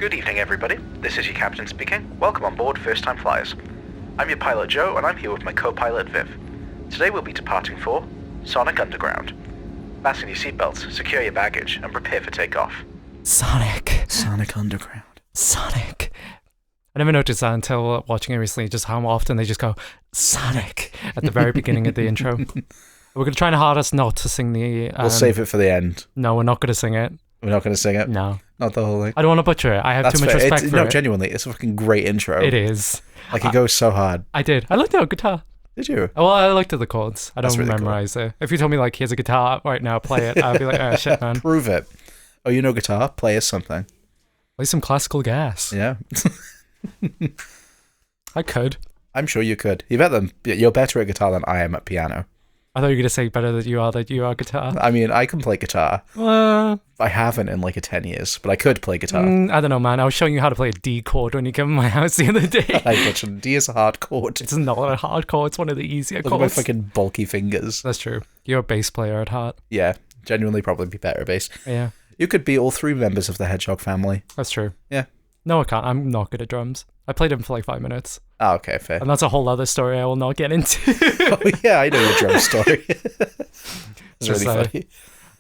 Good evening, everybody. This is your captain speaking. Welcome on board First Time Flyers. I'm your pilot Joe, and I'm here with my co-pilot Viv. Today we'll be departing for Sonic Underground. Fasten your seatbelts, secure your baggage, and prepare for takeoff. Sonic Underground. Sonic. I never noticed that until watching it recently, just how often they just go Sonic at the very beginning of the intro. We're going to try our hardest not to sing the... We'll save it for the end. No, we're not going to sing it. We're not going to sing it? No. Not the whole thing? I don't want to butcher it. I have too much respect for it. No, genuinely, it's a fucking great intro. It is. Like, it goes so hard. I did. I looked at a guitar. Did you? Well, I looked at the chords. I don't really memorize it. If you told me, like, here's a guitar right now, play it, I'd be like, oh, shit, man. Prove it. Oh, you know guitar? Play us something. Play some classical gas. Yeah. I could. I'm sure you could. You're better at guitar than I am at piano. I thought you were going to say better that you are guitar. I mean, I can play guitar. I haven't in like 10 years, but I could play guitar. I don't know, man. I was showing you how to play a D chord when you came to my house the other day. I bet you D is a hard chord. It's not a hard chord. It's one of the easier Look chords. at my fucking bulky fingers. That's true. You're a bass player at heart. Yeah, genuinely probably be better at bass. Yeah. You could be all three members of the hedgehog family. That's true. Yeah. No, I can't. I'm not good at drums. I played them for like 5 minutes. Oh, okay, fair. And that's a whole other story I will not get into. Oh, yeah, I know your drum story. It's really funny.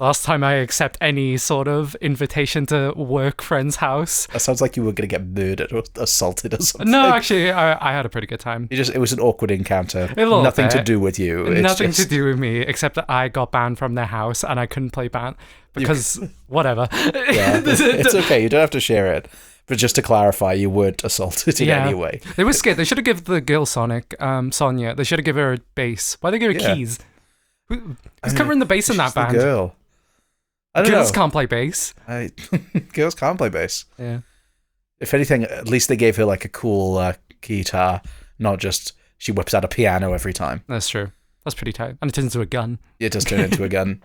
Last time I accept any sort of invitation to work friend's house. That sounds like you were going to get murdered or assaulted or something. No, actually, I had a pretty good time. It was an awkward encounter. Nothing to do with you. Nothing to do with me, except that I got banned from their house and I couldn't play band because whatever. Yeah, it's okay. You don't have to share it. But just to clarify, you weren't assaulted in any way. They were scared. They should have given the girl Sonic, Sonia, they should have given her a bass. Why they give her keys? Who's covering the bass in that band? Girl. I don't know. Girls can't play bass. Girls can't play bass. Yeah. If anything, at least they gave her like a cool guitar, not just she whips out a piano every time. That's true. That's pretty tight. And it turns into a gun. It does turn into a gun.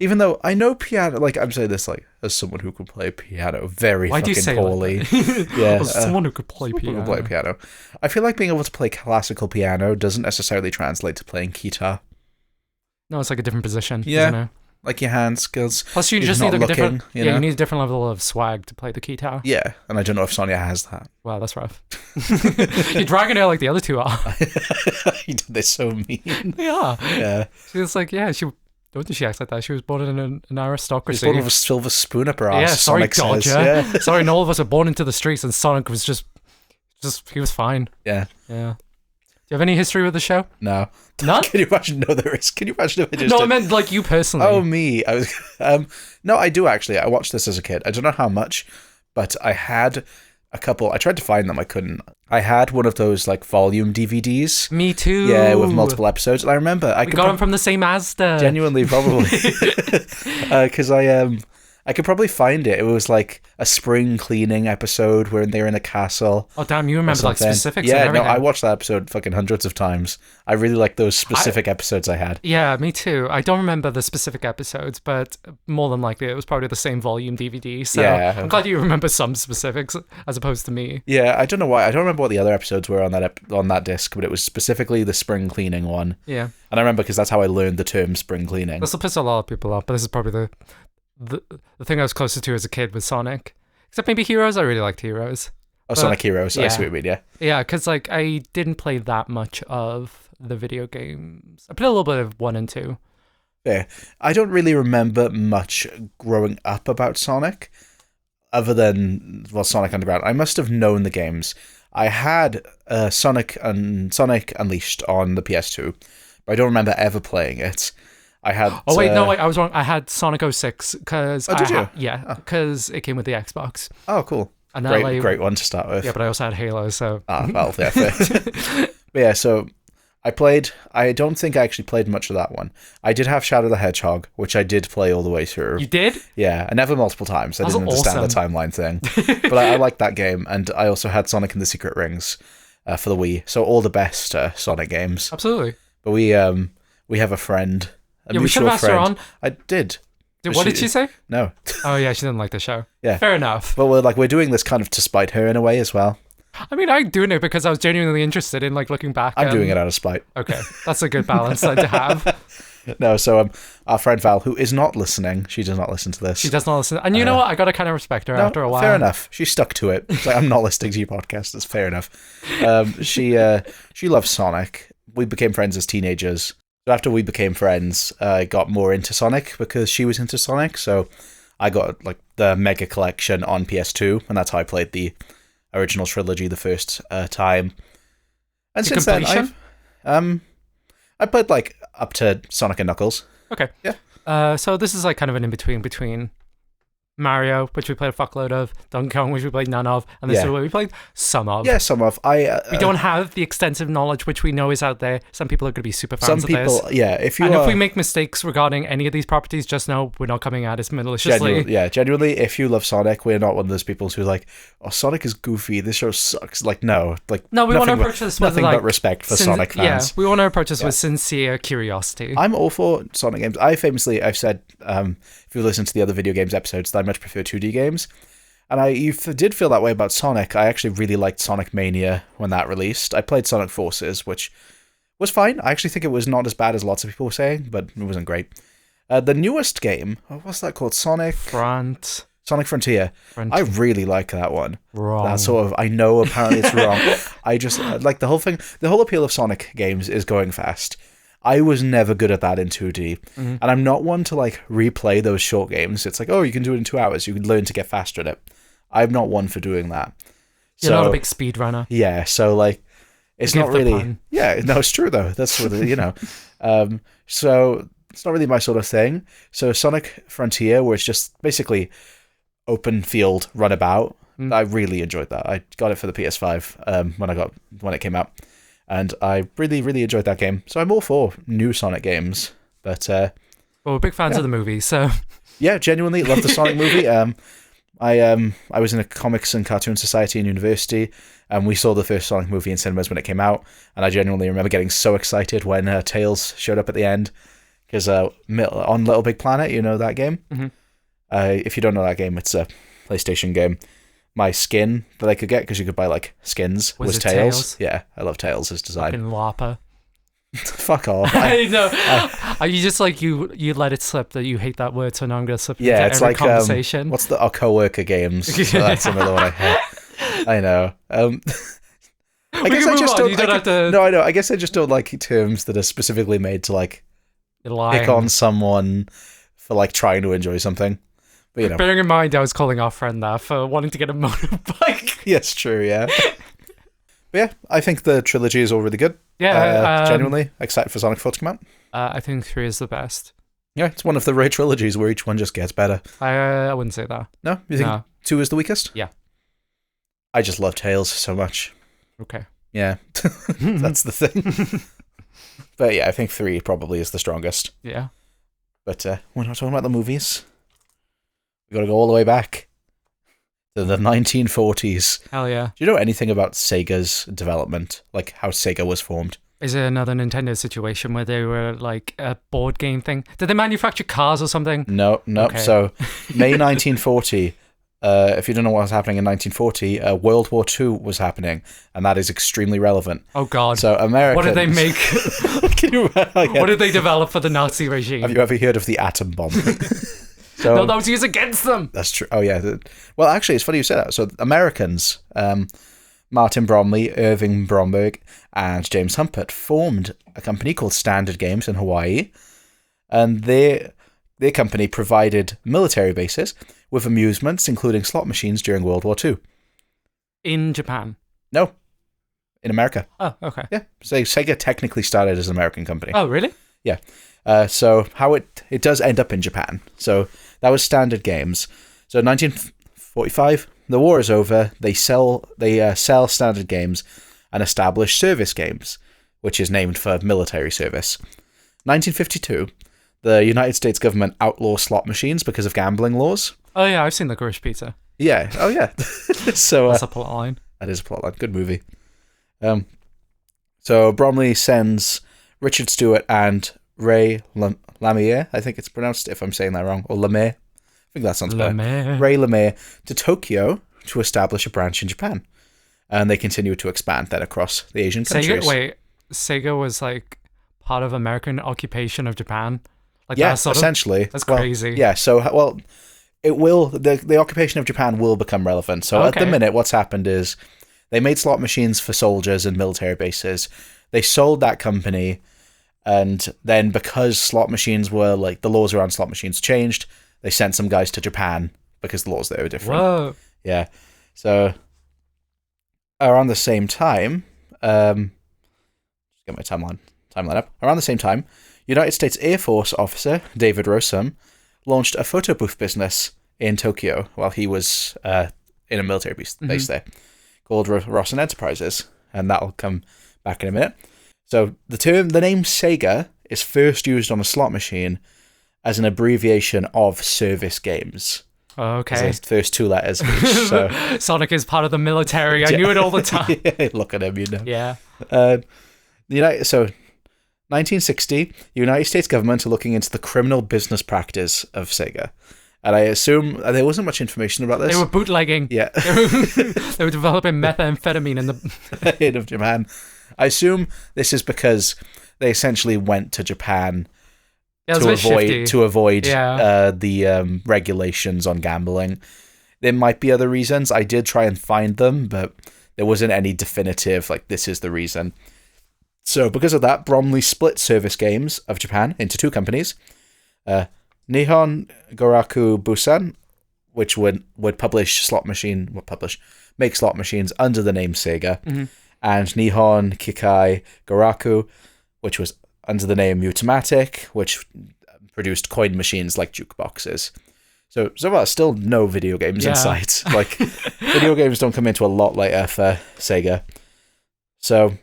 Even though I know piano, like I'm saying this like as someone who can play piano very fucking poorly. Like yeah, as someone who could play piano. I feel like being able to play classical piano doesn't necessarily translate to playing guitar. No, it's like a different position. Yeah. Isn't it? Like your hand skills. Plus, you just need like a different. You know? You need a different level of swag to play the guitar. Yeah, and I don't know if Sonia has that. Wow, that's rough. You're dragging her like the other two are. They're so mean. They are. Yeah. She's like, yeah, don't think she acts like that. She was born in an aristocracy. She was born with a silver spoon up her ass. Yeah, sorry, Sonic Dodger. says. Yeah. Sorry, and all of us are born into the streets, and Sonic was just he was fine. Yeah. Yeah. Do you have any history with the show? No. None? Can you imagine? No, there is. Can you imagine if I just No, I meant like you personally. Oh, me. I was. No, I do actually. I watched this as a kid. I don't know how much, but I had a couple. I tried to find them. I couldn't. I had one of those like volume DVDs. Me too. Yeah, with multiple episodes. And I remember we got them from the same Asda. Genuinely, probably. Because I could probably find it. It was like a spring cleaning episode where they're in a castle. Oh, damn, you remember like specifics yeah, and everything. No, I watched that episode fucking hundreds of times. I really like those specific episodes I had. Yeah, me too. I don't remember the specific episodes, but more than likely it was probably the same volume DVD. So yeah. I'm glad you remember some specifics as opposed to me. Yeah, I don't know why. I don't remember what the other episodes were on that disc, but it was specifically the spring cleaning one. Yeah. And I remember because that's how I learned the term spring cleaning. This will piss a lot of people off, but this is probably the thing I was closest to as a kid with Sonic. Except maybe Heroes. I really liked Heroes. Oh, Sonic Heroes. Yeah. I see what you mean, yeah. Yeah, because like I didn't play that much of the video games. I played a little bit of 1 and 2. Yeah. I don't really remember much growing up about Sonic, other than, well, Sonic Underground. I must have known the games. I had Sonic Unleashed on the PS2, but I don't remember ever playing it. I had. Oh wait, no, wait, I was wrong. I had Sonic 06 because. Oh, did you? Yeah, because it came with the Xbox. Oh, cool. And great one to start with. Yeah, but I also had Halo, so. Ah, well, yeah, fair. But yeah, so I don't think I actually played much of that one. I did have Shadow the Hedgehog, which I did play all the way through. You did? Yeah, and never multiple times. I didn't understand the timeline thing. But I liked that game, and I also had Sonic and the Secret Rings for the Wii. So all the best Sonic games. Absolutely. But we have a friend. We should have asked her on. I did. What did she say? No. Oh yeah, she didn't like the show. Yeah. Fair enough. But we're doing this kind of to spite her in a way as well. I mean, I'm doing it because I was genuinely interested in like looking back. I'm doing it out of spite. Okay, that's a good balance then to have. No, so our friend Val, who is not listening, she does not listen to this. She does not listen. And you know what? I got to kind of respect her after a while. Fair enough. She stuck to it. It's like, I'm not listening to your podcast. That's fair enough. She loves Sonic. We became friends as teenagers. So after we became friends, I got more into Sonic because she was into Sonic. So I got like the Mega Collection on PS2, and that's how I played the original trilogy the first time. And since then, I played like up to Sonic and Knuckles. Okay. Yeah. So this is like kind of an in-between between Mario, which we played a fuckload of, Donkey Kong, which we played none of, and this is what we played some of. Yeah, some of. We don't have the extensive knowledge which we know is out there. Some people are going to be super fans of this. Yeah. If we make mistakes regarding any of these properties, just know we're not coming at it maliciously. Genuinely, if you love Sonic, we're not one of those people who are like, oh, Sonic is goofy, this show sucks. Like, no. No, we want to approach this with nothing but respect for Sonic fans. Yeah, we want to approach this with sincere curiosity. I'm all for Sonic games. I've said, if you listen to the other video games episodes, that I much prefer 2D games. And you did feel that way about Sonic. I actually really liked Sonic Mania when that released. I played Sonic Forces, which was fine. I actually think it was not as bad as lots of people were saying, but it wasn't great. The newest game, what's that called? Sonic Frontier. I really like that one. Wrong. That sort of, I know apparently it's wrong. I just, like the whole appeal of Sonic games is going fast. I was never good at that in 2D. And I'm not one to like replay those short games. It's like, oh, you can do it in 2 hours. You can learn to get faster at it. I'm not one for doing that. You're not a big speed runner. Yeah, so like, it's not really... Yeah, no, it's true though. That's what, so it's not really my sort of thing. So Sonic Frontier, where it's just basically open field runabout, I really enjoyed that. I got it for the PS5 when it came out. And I really, really enjoyed that game. So I'm all for new Sonic games. But well, we're big fans of the movie, so yeah, genuinely love the Sonic movie. I was in a comics and cartoon society in university, and we saw the first Sonic movie in cinemas when it came out. And I genuinely remember getting so excited when Tails showed up at the end, because on Little Big Planet, you know that game. If you don't know that game, it's a PlayStation game. My skin that I could get, because you could buy like skins, was Tails. Yeah, I love Tails' design. Fucking Whopper. Fuck off. I know. Are you just like you let it slip that you hate that word, so now I'm going to slip into it's every like, conversation? What's our co-worker games? So that's another one I hate. I know. I guess I just don't like No, I know. I guess I just don't like terms that are specifically made to like pick on someone for like trying to enjoy something. But, bearing in mind, I was calling our friend that for wanting to get a motorbike. Yes, true, yeah. But yeah, I think the trilogy is all really good. Yeah. Genuinely excited for Sonic 4 to come out. I think 3 is the best. Yeah, it's one of the rare trilogies where each one just gets better. I wouldn't say that. No? You think 2 is the weakest? Yeah. I just love Tails so much. Okay. Yeah. That's the thing. But yeah, I think 3 probably is the strongest. Yeah. But we're not talking about the movies. We gotta go all the way back to the 1940s. Hell yeah. Do you know anything about Sega's development? Like how Sega was formed? Is it another Nintendo situation where they were like a board game thing? Did they manufacture cars or something? No. Okay. So May 1940, if you don't know what was happening in 1940, World War II was happening, and that is extremely relevant. Oh God. So Americans... What did they make? What did they develop for the Nazi regime? Have you ever heard of the atom bomb? So, no, that was used against them. That's true. Oh, yeah. Well, actually, it's funny you said that. So, Americans, Martin Bromley, Irving Bromberg, and James Humpert formed a company called Standard Games in Hawaii. And their company provided military bases with amusements, including slot machines during World War II. In Japan? No. In America. Oh, okay. Yeah. So, Sega technically started as an American company. Oh, really? Yeah. So how it does end up in Japan. So that was Standard Games. So 1945, the war is over. They sell Standard Games and establish Service Games, which is named for military service. 1952, the United States government outlaws slot machines because of gambling laws. Oh yeah, I've seen Licorice Pizza. Yeah. Oh yeah. So that's a plot line. That is a plot line. Good movie. So Bromley sends Richard Stewart and Ray Lemire, I think it's pronounced, if I'm saying that wrong, or Lemire. I think that sounds better. Ray Lemire to Tokyo to establish a branch in Japan. And they continue to expand then across the Asian countries. Sega was like part of American occupation of Japan? Like Yeah, that sort of- essentially. That's Well, crazy. Yeah, so, well, it will, the occupation of Japan will become relevant. So at the Okay. minute, what's happened is they made slot machines for soldiers and military bases. They sold that company, and then because slot machines were, like, the laws around slot machines changed, they sent some guys to Japan because the laws there were different. Whoa. Yeah. So around the same time, just get my timeline up. Around the same time, United States Air Force officer David Rossum launched a photo booth business in Tokyo while he was in a military base there, called Rossum Enterprises, and that'll come back in a minute. So the name Sega is first used on a slot machine as an abbreviation of service games. Okay. As the first two letters of each. So Sonic is part of the military. I knew it all the time. look at him, you know. Yeah. 1960, the United States government are looking into the criminal business practice of Sega. And I assume there wasn't much information about this. They were bootlegging. Yeah. They were developing methamphetamine in the Ahead of Japan. I assume this is because they essentially went to Japan Yeah, it was a bit shifty. to avoid Yeah. the regulations on gambling. There might be other reasons. I did try and find them, but there wasn't any definitive, like, this is the reason. So because of that, Bromley split service games of Japan into two companies. Nihon Goraku Busan, which would make slot machines under the name Sega, and Nihon Kikai Goraku, which was under the name Mutamatic, which produced coin machines like jukeboxes. So far, still no video games in sight. Like, video games don't come into a lot later for Sega. So,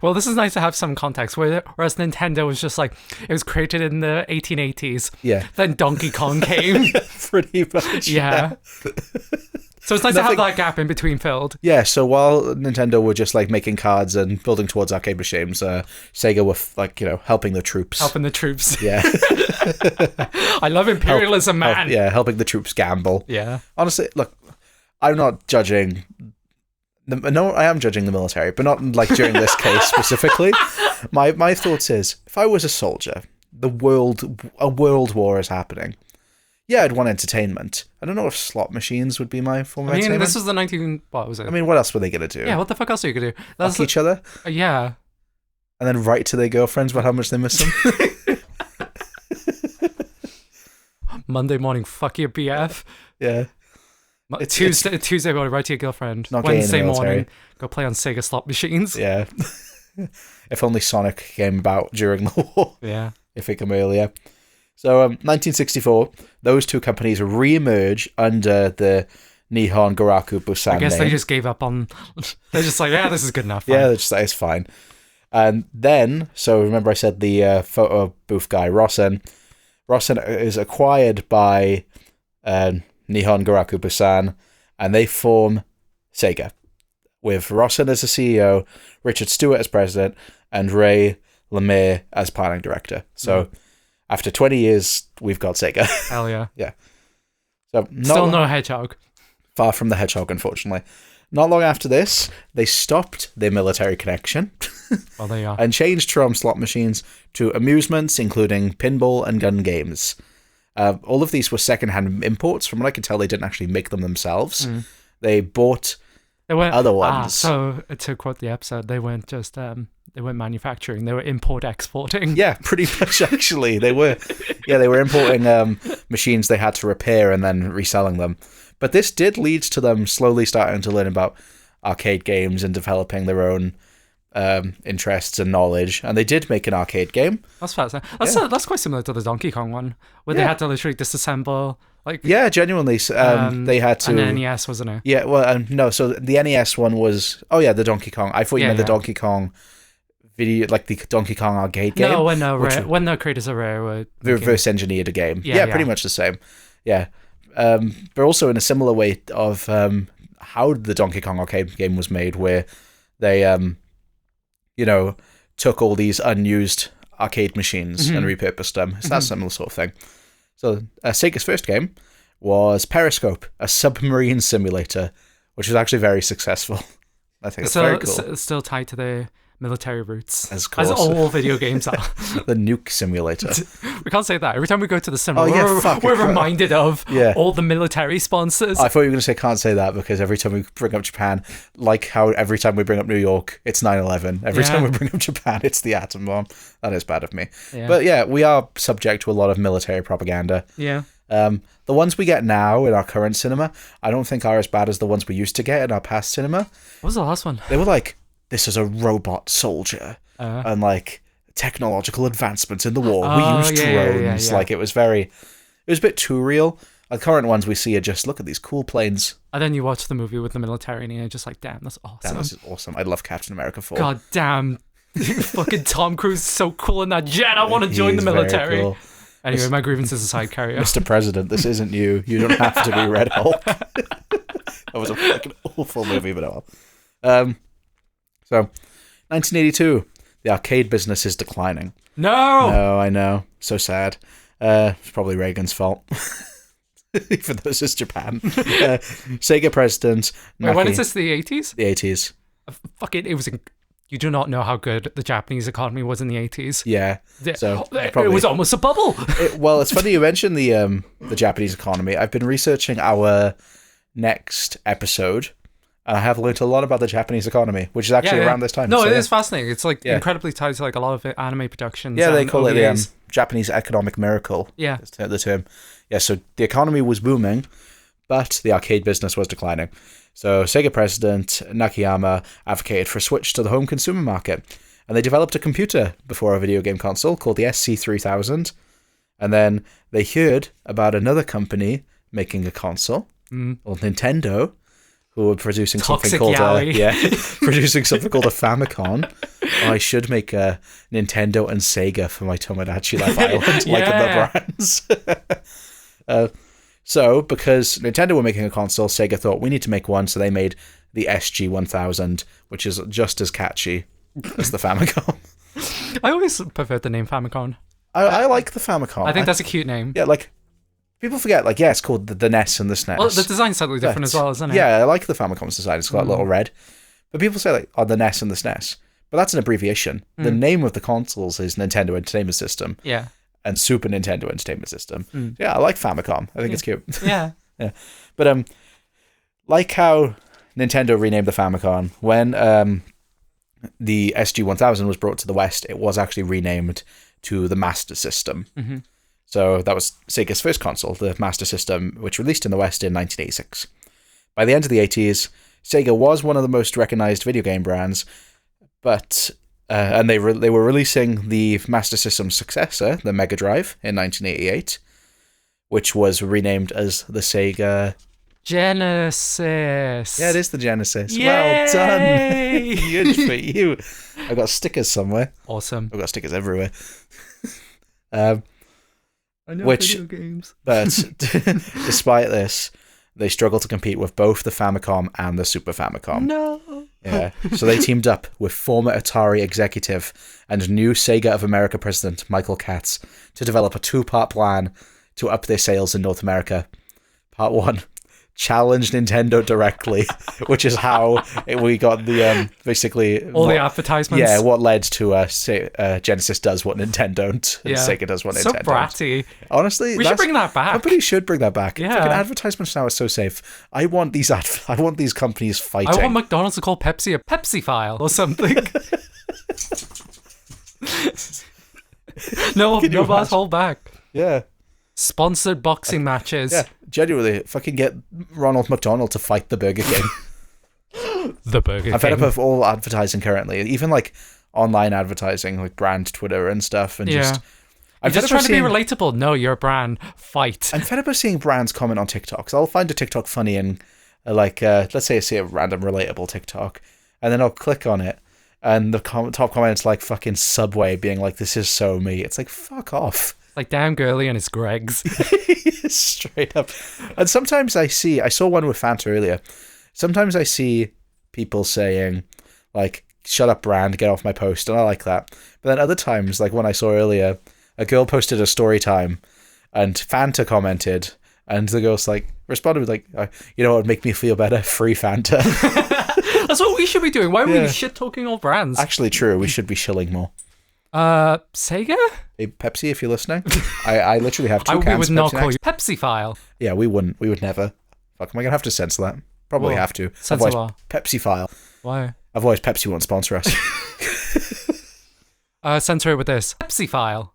Well, this is nice to have some context, whereas Nintendo was just like, it was created in the 1880s. yeah, Then Donkey Kong came. pretty much. Yeah. So it's nice to have that gap in between filled. Yeah, so while Nintendo were just, like, making cards and building towards arcade machines, Sega were, like, helping the troops. Helping the troops. Yeah. I love imperialism, man. Helping the troops gamble. Yeah. Honestly, look, I'm not judging... No, I am judging the military, but not, like, during this case specifically. My thoughts is, if I was a soldier, a world war is happening. Yeah, I'd want entertainment. I don't know if slot machines would be my form of entertainment. This was the what was it? I mean, what else were they going to do? Yeah, what the fuck else are you going to do? Fuck each other? Yeah. And then write to their girlfriends about how much they miss them? Monday morning, fuck your BF. Yeah. Tuesday morning, write to your girlfriend. Not getting in the Wednesday military. morning, go play on Sega slot machines. Yeah. If only Sonic came about during the war. Yeah. If it came earlier. So, 1964, those two companies re-emerge under the Nihon Goraku Busan I guess name. they just gave up on... They're just like, yeah, this is good enough. Yeah, fine. they're just like, it's fine. And then, so remember I said the photo booth guy, Rossen is acquired by Nihon Goraku Busan, and they form Sega, with Rossen as the CEO, Richard Stewart as president, and Ray Lemire as planning director. So, after 20 years, we've got Sega. Hell yeah. Yeah. So Still no hedgehog. Far from the hedgehog, unfortunately. Not long after this, they stopped their military connection Well, they are. and changed from slot machines to amusements, including pinball and gun games. All of these were second-hand imports. From what I can tell, they didn't actually make them themselves. They bought They weren't other ones. So to quote the episode, they weren't just they weren't manufacturing; they were import-exporting. Yeah, pretty much. Actually, they were. Yeah, they were importing machines they had to repair and then reselling them. But this did lead to them slowly starting to learn about arcade games and developing their own interests and knowledge. And they did make an arcade game. That's fascinating. That's quite similar to the Donkey Kong one, where they had to literally disassemble. Like Yeah, genuinely. They had to. An NES, wasn't it? Yeah, well, no. So the NES one was. Oh yeah, the Donkey Kong. I thought you meant the Donkey Kong video, like the Donkey Kong arcade game. No, when the creators of Rare were reverse engineered a game. Yeah, pretty much the same. Yeah, but also in a similar way of how the Donkey Kong arcade game was made, where they took all these unused arcade machines and repurposed them. It's that similar sort of thing. So Sega's first game was Periscope, a submarine simulator, which was actually very successful. I think it's very cool. Still tied to the military roots. As As all video games are. The nuke simulator. We can't say that. Every time we go to the cinema, we're reminded of all the military sponsors. I thought you were going to say can't say that because every time we bring up Japan, like how every time we bring up New York, it's 9/11. Every time we bring up Japan, it's the atom bomb. That is bad of me. Yeah. But yeah, we are subject to a lot of military propaganda. Yeah. The ones we get now in our current cinema, I don't think are as bad as the ones we used to get in our past cinema. What was the last one? They were like, this is a robot soldier. And like technological advancements in the war. We used drones. Yeah. Like it was a bit too real. The current ones we see are just, look at these cool planes. And then you watch the movie with the military and you're just like, damn, that's awesome. Damn, this is awesome. I love Captain America 4. God damn. Fucking Tom Cruise is so cool in that jet. I want to join the military. Cool. Anyway, my grievances aside, carry on. Mr. President, this isn't you. You don't have to be Red Hulk. That was a fucking awful movie, but oh well. So, 1982. The arcade business is declining. No, I know. So sad. It's probably Reagan's fault. Even though this is Japan. Sega president. Wait, when is this? The 80s? The 80s. It was. You do not know how good the Japanese economy was in the 80s. Yeah. So it was almost a bubble. Well, it's funny you mentioned the Japanese economy. I've been researching our next episode. And I have learned a lot about the Japanese economy, which is actually around this time. No, it is fascinating. It's like incredibly tied to like a lot of anime productions. Yeah, they call it the Japanese economic miracle. Yeah. The term. Yeah, so the economy was booming, but the arcade business was declining. So Sega president Nakayama advocated for a switch to the home consumer market. And they developed a computer before a video game console called the SC3000. And then they heard about another company making a console, called Nintendo, who were producing something called producing something called a Famicom. I should make a Nintendo and Sega for my Tomodachi Life Island, like the brands. So, because Nintendo were making a console, Sega thought we need to make one, so they made the SG-1000, which is just as catchy as the Famicom. I always preferred the name Famicom. I like the Famicom. I think that's a cute name. Yeah, like, people forget, like, it's called the NES and the SNES. Well, the design's slightly different as well, isn't it? Yeah, I like the Famicom's design. It's got a little red. But people say, like, the NES and the SNES. But that's an abbreviation. The name of the consoles is Nintendo Entertainment System. Yeah. And Super Nintendo Entertainment System. Yeah, I like Famicom. I think it's cute. Yeah. Yeah. But, like how Nintendo renamed the Famicom, when the SG-1000 was brought to the West, it was actually renamed to the Master System. Mm-hmm. So that was Sega's first console, the Master System, which released in the West in 1986. By the end of the 80s, Sega was one of the most recognized video game brands, but and they were releasing the Master System's successor, the Mega Drive, in 1988, which was renamed as the Sega Genesis. Yeah, it is the Genesis. Yay! Well done. Good for you. I've got stickers somewhere. Awesome. I've got stickers everywhere. I know video games. But despite this, they struggle to compete with both the Famicom and the Super Famicom. No. Yeah. So they teamed up with former Atari executive and new Sega of America president Michael Katz to develop a two-part plan to up their sales in North America. Part 1, challenge Nintendo directly, which is how we got the basically the advertisements. Yeah, what led to Genesis does what Nintendo and Sega does what so Nintendo. So bratty. Honestly, we should bring that back. Companies should bring that back. Yeah, fucking advertisements now are so safe. I want these companies fighting. I want McDonald's to call Pepsi a Pepsi file or something. no bars hold back. Yeah. Sponsored boxing matches. Yeah, genuinely, fucking get Ronald McDonald to fight the Burger King. The Burger King. I'm fed up of all advertising currently, even like online advertising, like brand Twitter and stuff, and I'm just trying to be relatable. No, you're a brand. Fight. I'm fed up of seeing brands comment on TikToks. I'll find a TikTok funny and let's say I see a random relatable TikTok, and then I'll click on it, and the top comment's like fucking Subway being like, "This is so me." It's like, fuck off. Like, damn girly and it's Greg's. Straight up. And sometimes I saw one with Fanta earlier. Sometimes I see people saying, like, shut up brand, get off my post, and I like that. But then other times, like one I saw earlier, a girl posted a story time, and Fanta commented, And the ghost responded with you know what would make me feel better? Free Fanta. That's what we should be doing. Why are we shit talking all brands? Actually, true. We should be shilling more. Sega? Hey, Pepsi, if you're listening. I literally have 2 cans. We would not Pepsi call you Pepsi file. Yeah, we wouldn't. We would never. Fuck, am I gonna have to censor that? Probably have to. Censor Otherwise, Pepsi file. Why? Otherwise, Pepsi won't sponsor us. Censor it with this. Pepsi file.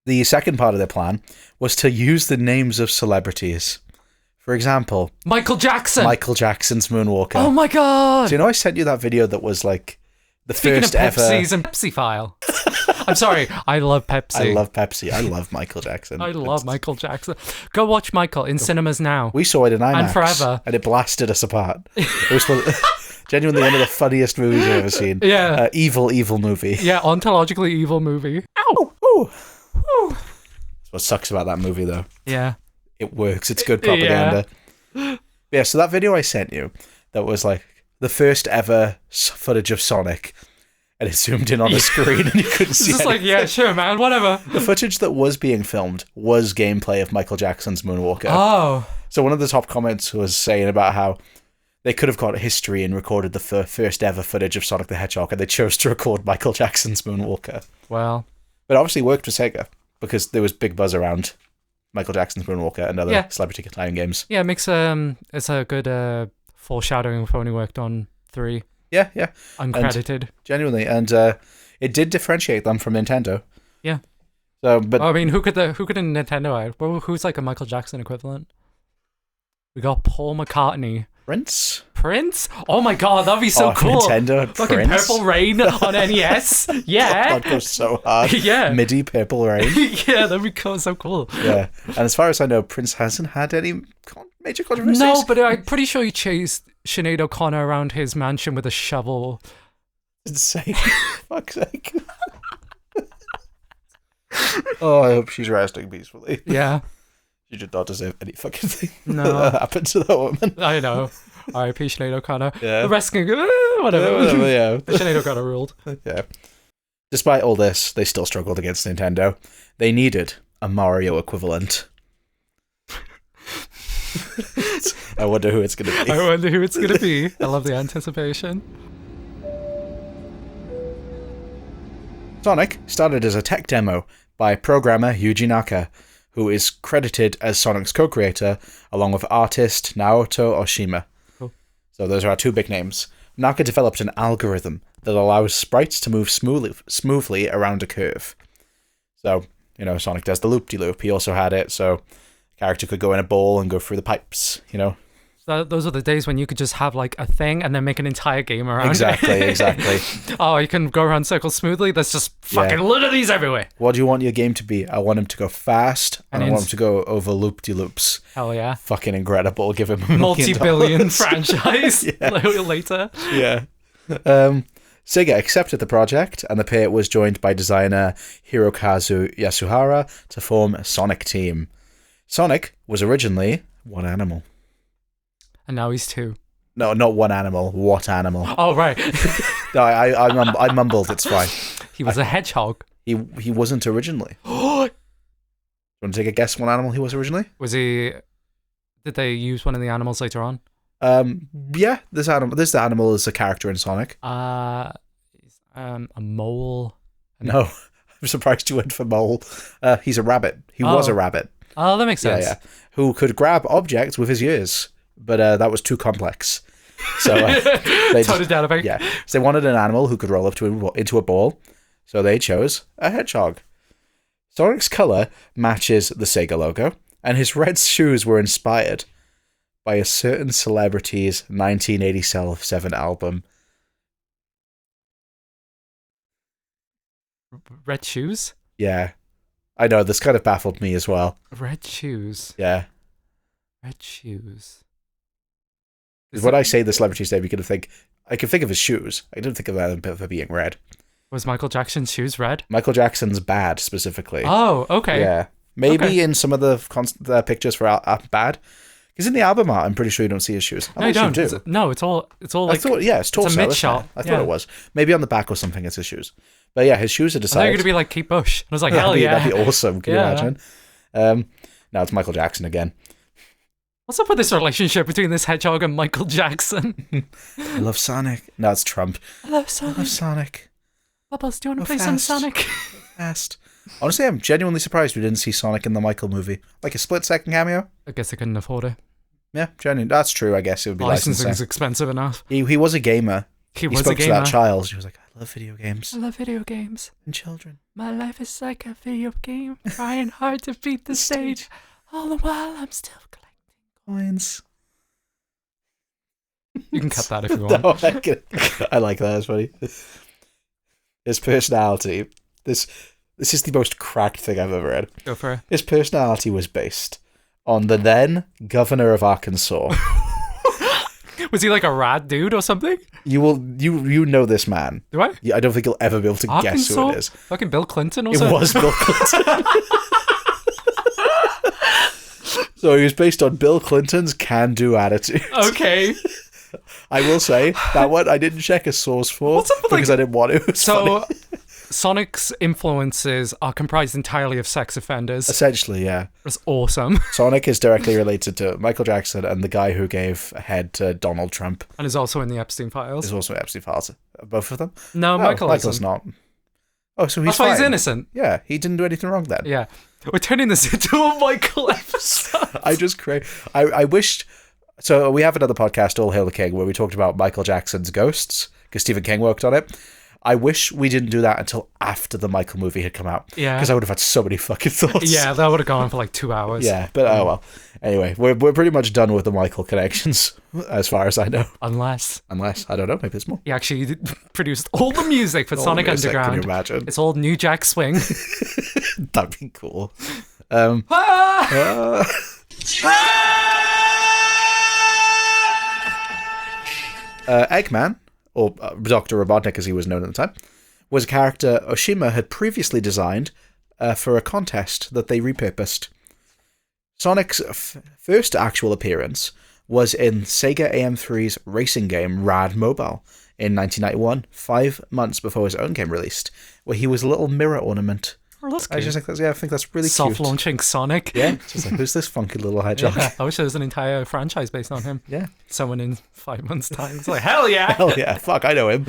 The second part of their plan was to use the names of celebrities. For example, Michael Jackson. Michael Jackson's Moonwalker. Oh my god! So you know I sent you that video that was the Speaking first of ever... Pepsi's and Pepsi file. I'm sorry, I love Pepsi. I love Pepsi. I love Michael Jackson. I love Michael Jackson. Go watch Michael in cinemas now. We saw it in IMAX. And forever. And it blasted us apart. It was genuinely one of the funniest movies I've ever seen. Yeah. Evil movie. Yeah, ontologically evil movie. Ow! Ooh. Ooh. That's what sucks about that movie, though. Yeah. It works. It's good propaganda. Yeah, so that video I sent you, that was the first ever footage of Sonic, and it zoomed in on the screen and you couldn't see It's anything. yeah, sure, man, whatever. The footage that was being filmed was gameplay of Michael Jackson's Moonwalker. Oh. So one of the top comments was saying about how they could have got history and recorded the first ever footage of Sonic the Hedgehog, and they chose to record Michael Jackson's Moonwalker. Well. But it obviously worked for Sega, because there was big buzz around Michael Jackson's Moonwalker and other celebrity time games. Yeah, it makes it's a good foreshadowing for when he worked on 3. Yeah. Uncredited. Genuinely, and it did differentiate them from Nintendo. Yeah. So, but I mean, who could a Nintendo add? Well, who's a Michael Jackson equivalent? We got Paul McCartney. Prince? Oh my god, that'd be so cool. Nintendo and fucking Prince. Purple Rain on NES. Yeah. That goes so hard. Yeah. MIDI Purple Rain. Yeah, that'd be so cool. Yeah. And as far as I know, Prince hasn't had any major controversies. No, but I'm pretty sure he chased Sinead O'Connor around his mansion with a shovel. Insane. Fuck's sake. Oh, I hope she's resting peacefully. Yeah. She did not deserve any fucking thing that happened to that woman. I know. R.I.P. Sinead O'Connor. Yeah. The rest can go, whatever. Yeah. Sinead O'Connor ruled. Yeah. Despite all this, they still struggled against Nintendo. They needed a Mario equivalent. I wonder who it's going to be. I love the anticipation. Sonic started as a tech demo by programmer Yuji Naka, who is credited as Sonic's co-creator, along with artist Naoto Oshima. Cool. So those are our 2 big names. Naka developed an algorithm that allows sprites to move smoothly around a curve. So, Sonic does the loop-de-loop. He also had it so a character could go in a bowl and go through the pipes, So those are the days when you could just have a thing and then make an entire game around Exactly. it. Oh, you can go around circles smoothly? There's just fucking load of these everywhere. What do you want your game to be? I want him to go fast, and I want him to go over loop-de-loops. Hell yeah. Fucking incredible. Give him $1 million. Multi-billion franchise later. Yeah. Sega accepted the project, and the pair was joined by designer Hirokazu Yasuhara to form Sonic Team. Sonic was originally one animal. And now he's 2. No, not one animal. What animal? Oh, right. No, I mumbled. It's fine. He was a hedgehog. He wasn't originally. Do you want to take a guess what animal he was originally? Was he... Did they use one of the animals later on? Yeah, this animal is a character in Sonic. A mole. No, I'm surprised you went for mole. He's a rabbit. He was a rabbit. Oh, that makes sense. Yeah. Who could grab objects with his ears, but that was too complex. So they toned it down a bit. Yeah, so they wanted an animal who could roll up into a ball, so they chose a hedgehog. Sonic's color matches the Sega logo, and his red shoes were inspired by a certain celebrity's 1987 album. Red shoes? Yeah. I know, this kind of baffled me as well. Red shoes. Yeah. Red shoes. When I say the celebrity's name, I can think of his shoes. I don't think of them for being red. Was Michael Jackson's shoes red? Michael Jackson's Bad, specifically. Oh, okay. Yeah. Maybe in some of the pictures for Bad. Because in the album art, I'm pretty sure you don't see his shoes. No, you don't. It's all like... I thought, it's torso. It's a mid-shot. I thought it was. Maybe on the back or something, it's his shoes. But yeah, his shoes are decided. I thought you were going to be like Kate Bush. I was like, hell yeah. That'd be awesome. Can you imagine? Now it's Michael Jackson again. What's up with this relationship between this hedgehog and Michael Jackson? I love Sonic. No, it's Trump. I love Sonic. I love Sonic. Bubbles, do you want to play some Sonic? Fast. Honestly, I'm genuinely surprised we didn't see Sonic in the Michael movie. Like a split-second cameo. I guess they couldn't afford it. Yeah, genuinely. That's true, I guess. It would be Licensing's expensive enough. He was a gamer. He spoke a gamer. to that child. He was like, I love video games. I love video games. And children. My life is like a video game, trying hard to beat the stage. All the while, I'm still collecting coins. You can cut that if you want. No, I like that. It's funny. His personality. This is the most cracked thing I've ever read. Go for it. His personality was based on the then governor of Arkansas. Was he like a rad dude or something? You know this man. Do I? I don't think you'll ever be able to guess who it is. Fucking Bill Clinton or something? It was Bill Clinton. So he was based on Bill Clinton's can-do attitude. Okay. I will say that one I didn't check a source for because I didn't want to. So Sonic's influences are comprised entirely of sex offenders. Essentially, yeah. It's awesome. Sonic is directly related to Michael Jackson and the guy who gave a head to Donald Trump. And is also in the Epstein files. Is also in Epstein files. Both of them? No, Michael's isn't. Not. Oh, so That's why he's innocent. Yeah, he didn't do anything wrong then. Yeah. We're turning this into a Michael episode. I wished... So we have another podcast, All Hail the King, where we talked about Michael Jackson's ghosts, because Stephen King worked on it. I wish we didn't do that until after the Michael movie had come out. Yeah. Because I would have had so many fucking thoughts. Yeah, that would have gone on for like 2 hours. Yeah, but oh well. Anyway, we're pretty much done with the Michael connections, as far as I know. Unless, I don't know, maybe there's more. He actually produced all the music for Sonic Underground. Can you imagine? It's all New Jack Swing. That'd be cool. Eggman, or Dr. Robotnik as he was known at the time, was a character Oshima had previously designed for a contest that they repurposed. Sonic's first actual appearance was in Sega AM3's racing game Rad Mobile in 1991, 5 months before his own game released, where he was a little mirror ornament. Oh, that's cute. I think that's really cute. Soft-launching Sonic. Yeah, just like, who's this funky little hedgehog? Yeah, I wish there was an entire franchise based on him. Yeah. Someone in 5 months' time. It's like, hell yeah! Hell yeah, fuck, I know him.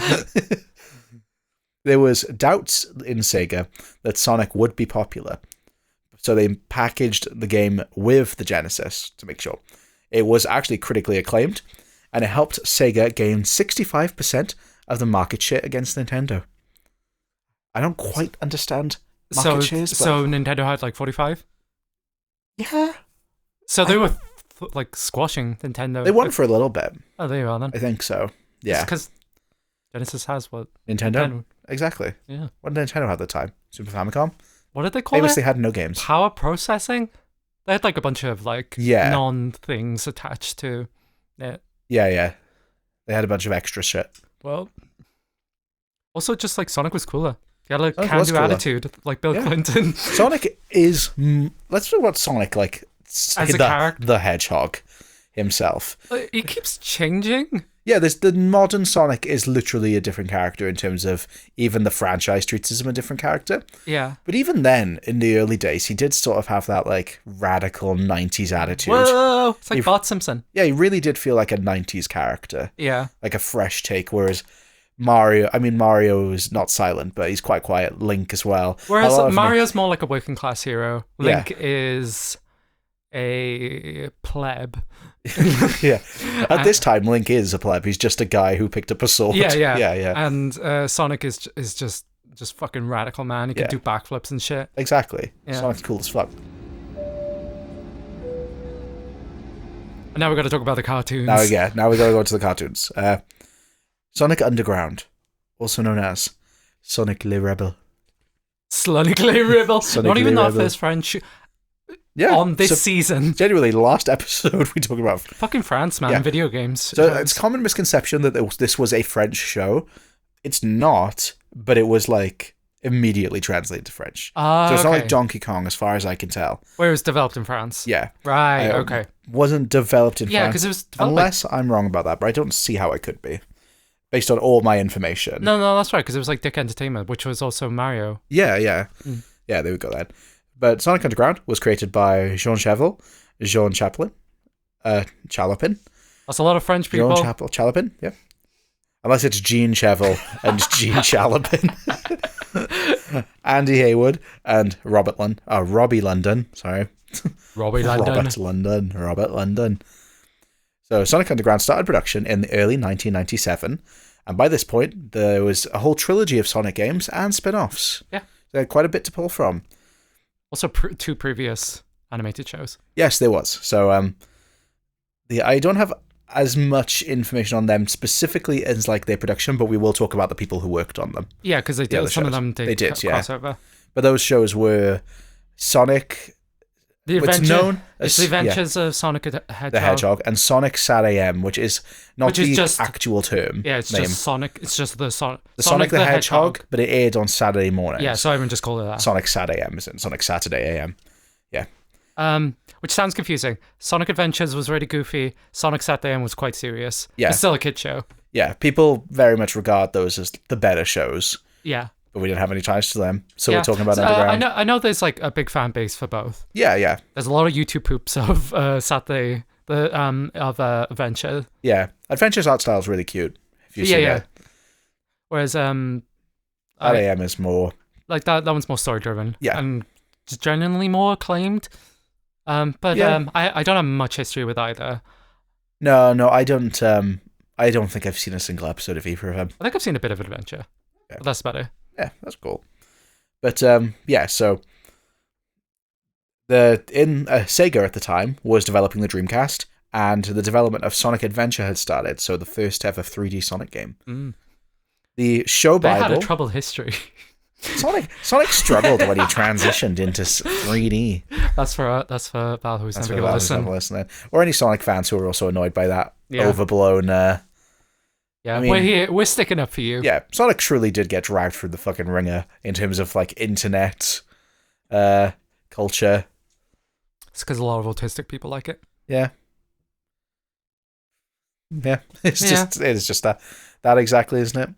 There was doubts in Sega that Sonic would be popular, so they packaged the game with the Genesis to make sure. It was actually critically acclaimed, and it helped Sega gain 65% of the market share against Nintendo. I don't quite understand market shares. So Nintendo had like 45? Yeah. So they were like squashing Nintendo. They won for a little bit. Oh, there you are then. I think so. Yeah. Because Genesis has what? Nintendo? Exactly. Yeah. What did Nintendo have at the time? Super Famicom? What did they call it? Famously had no games. Power processing? They had like a bunch of like non-things attached to it. Yeah. They had a bunch of extra shit. Well, also just like Sonic was cooler. He had a can-do attitude, like Bill Clinton. Sonic is... let's talk about Sonic, like... As a character. The Hedgehog himself. He keeps changing. Yeah, the modern Sonic is literally a different character in terms of even the franchise treats him a different character. Yeah. But even then, in the early days, he did sort of have that, like, radical 90s attitude. Whoa! It's like Bart Simpson. Yeah, he really did feel like a 90s character. Yeah. Like a fresh take, whereas... Mario is not silent, but he's quite quiet. Link as well. Whereas Mario's more like a working class hero. Link is a pleb. Yeah. At this time, Link is a pleb. He's just a guy who picked up a sword. Yeah. And Sonic is just fucking radical, man. He can do backflips and shit. Exactly. Yeah. Sonic's cool as fuck. And now we've got to talk about the cartoons. Now we got to go to the cartoons. Sonic Underground, also known as Sonic Le Rebel. Sonic Le Rebel. Not even our first French on this season. Genuinely, last episode we talked about... Fucking France, man. Video games. So it's a common misconception that this was a French show. It's not, but it was like immediately translated to French. So it's not like Donkey Kong as far as I can tell. Where it was developed in France. Yeah. Right, okay. Wasn't developed in France. Yeah, because it was developed... Unless I'm wrong about that, but I don't see how it could be. Based on all my information. No, that's right, because it was like Dick Entertainment, which was also Mario. Yeah. Yeah, there we go then. But Sonic Underground was created by Jean Chaplin, Chalopin. That's a lot of French people. Jean Chalopin, yeah. Unless it's Gene Chevel and Gene Chalopin. Andy Haywood and Robbie London, sorry. Robbie London. Robert London. So Sonic Underground started production in the early 1997, and by this point, there was a whole trilogy of Sonic games and spin-offs. Yeah. They had quite a bit to pull from. Also, 2 previous animated shows. Yes, there was. So, I don't have as much information on them specifically as like their production, but we will talk about the people who worked on them. Yeah, because they did. Some of them did crossover. But those shows were Sonic. The Adventures of Sonic the Hedgehog, and Sonic Sat AM, which is not the actual term. Yeah, it's name. Just Sonic. It's just the Sonic the Hedgehog, but it aired on Saturday mornings. Yeah, so everyone just called it that. Sonic Sat AM, isn't it? Sonic Saturday AM. Yeah. Which sounds confusing. Sonic Adventures was really goofy. Sonic Sat AM was quite serious. Yeah. It's still a kid show. Yeah, people very much regard those as the better shows. Yeah. But we didn't have any ties to them, so we're talking about Underground. I know there's like a big fan base for both. Yeah. There's a lot of YouTube poops of Saturday, of Adventure. Yeah, Adventure's art style is really cute. If you see it. Whereas AM is more like that one's more story driven. Yeah, and just genuinely more acclaimed. I don't have much history with either. No, I don't. I don't think I've seen a single episode of either of them. I think I've seen a bit of Adventure. Yeah. But that's about it. Yeah, that's cool. But so Sega at the time was developing the Dreamcast, and the development of Sonic Adventure had started, so the first ever 3D Sonic game. The show Bible... They had a troubled history. Sonic struggled when he transitioned into 3D. That's for Val, who's never going to listen. Or any Sonic fans who are also annoyed by that overblown... Yeah, I mean, we're here. We're sticking up for you. Yeah, Sonic truly did get dragged through the fucking ringer in terms of like internet culture. It's because a lot of autistic people like it. Yeah. It's just that exactly, isn't it?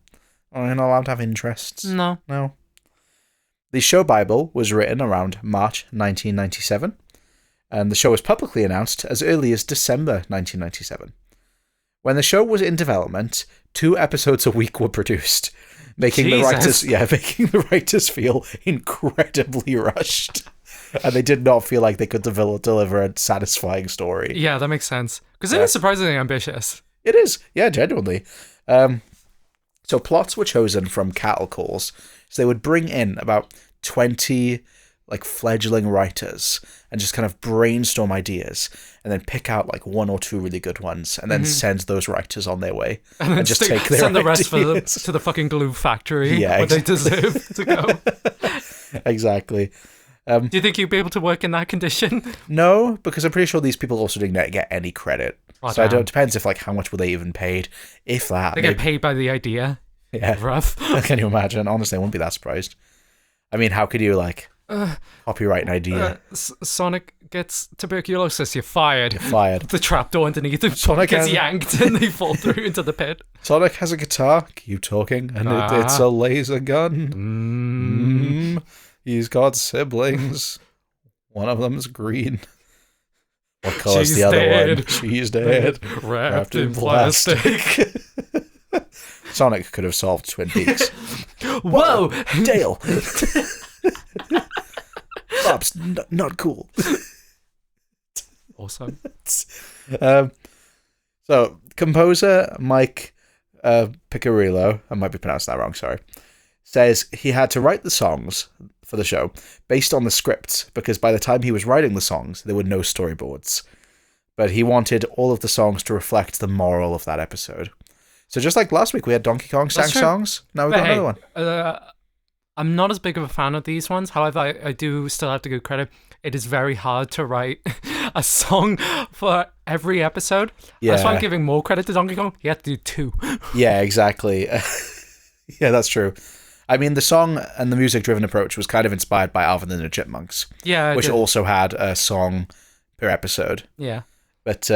You're not allowed to have interests. No. The show Bible was written around March 1997, and the show was publicly announced as early as December 1997. When the show was in development, 2 episodes a week were produced, making the writers feel incredibly rushed, and they did not feel like they could deliver a satisfying story. Yeah, that makes sense because it is surprisingly ambitious. It is, yeah, genuinely. So plots were chosen from cattle calls, so they would bring in about 20 like fledgling writers and just kind of brainstorm ideas and then pick out like 1 or 2 really good ones and then send those writers on their way and just take their send ideas. The rest to the fucking glue factory where they deserve to go. Exactly. Do you think you'd be able to work in that condition? No, because I'm pretty sure these people also didn't get any credit. So it depends if like how much were they even paid, if that. They get paid by the idea. Yeah. Rough. Can you imagine? Honestly, I wouldn't be that surprised. I mean, how could you like copyright an idea? Sonic gets tuberculosis, you're fired. The trapdoor underneath him Sonic gets yanked and they fall through into the pit. Sonic has a guitar, keep talking, and it's a laser gun. He's got siblings. One of them's green. What color's the other one? She's dead. Wrapped in plastic. Sonic could have solved Twin Peaks. Whoa! Dale! Bob's not cool. Awesome. So, composer Mike Piccirillo, I might be pronouncing that wrong, sorry, says he had to write the songs for the show based on the scripts because by the time he was writing the songs, there were no storyboards. But he wanted all of the songs to reflect the moral of that episode. So just like last week, we had Donkey Kong sang songs. Now we've got another one. I'm not as big of a fan of these ones. However, I do still have to give credit. It is very hard to write a song for every episode. Yeah. That's why I'm giving more credit to Donkey Kong. He had to do 2. Yeah, exactly. Yeah, that's true. I mean, the song and the music-driven approach was kind of inspired by Alvin and the Chipmunks. Yeah, which also had a song per episode. Yeah. But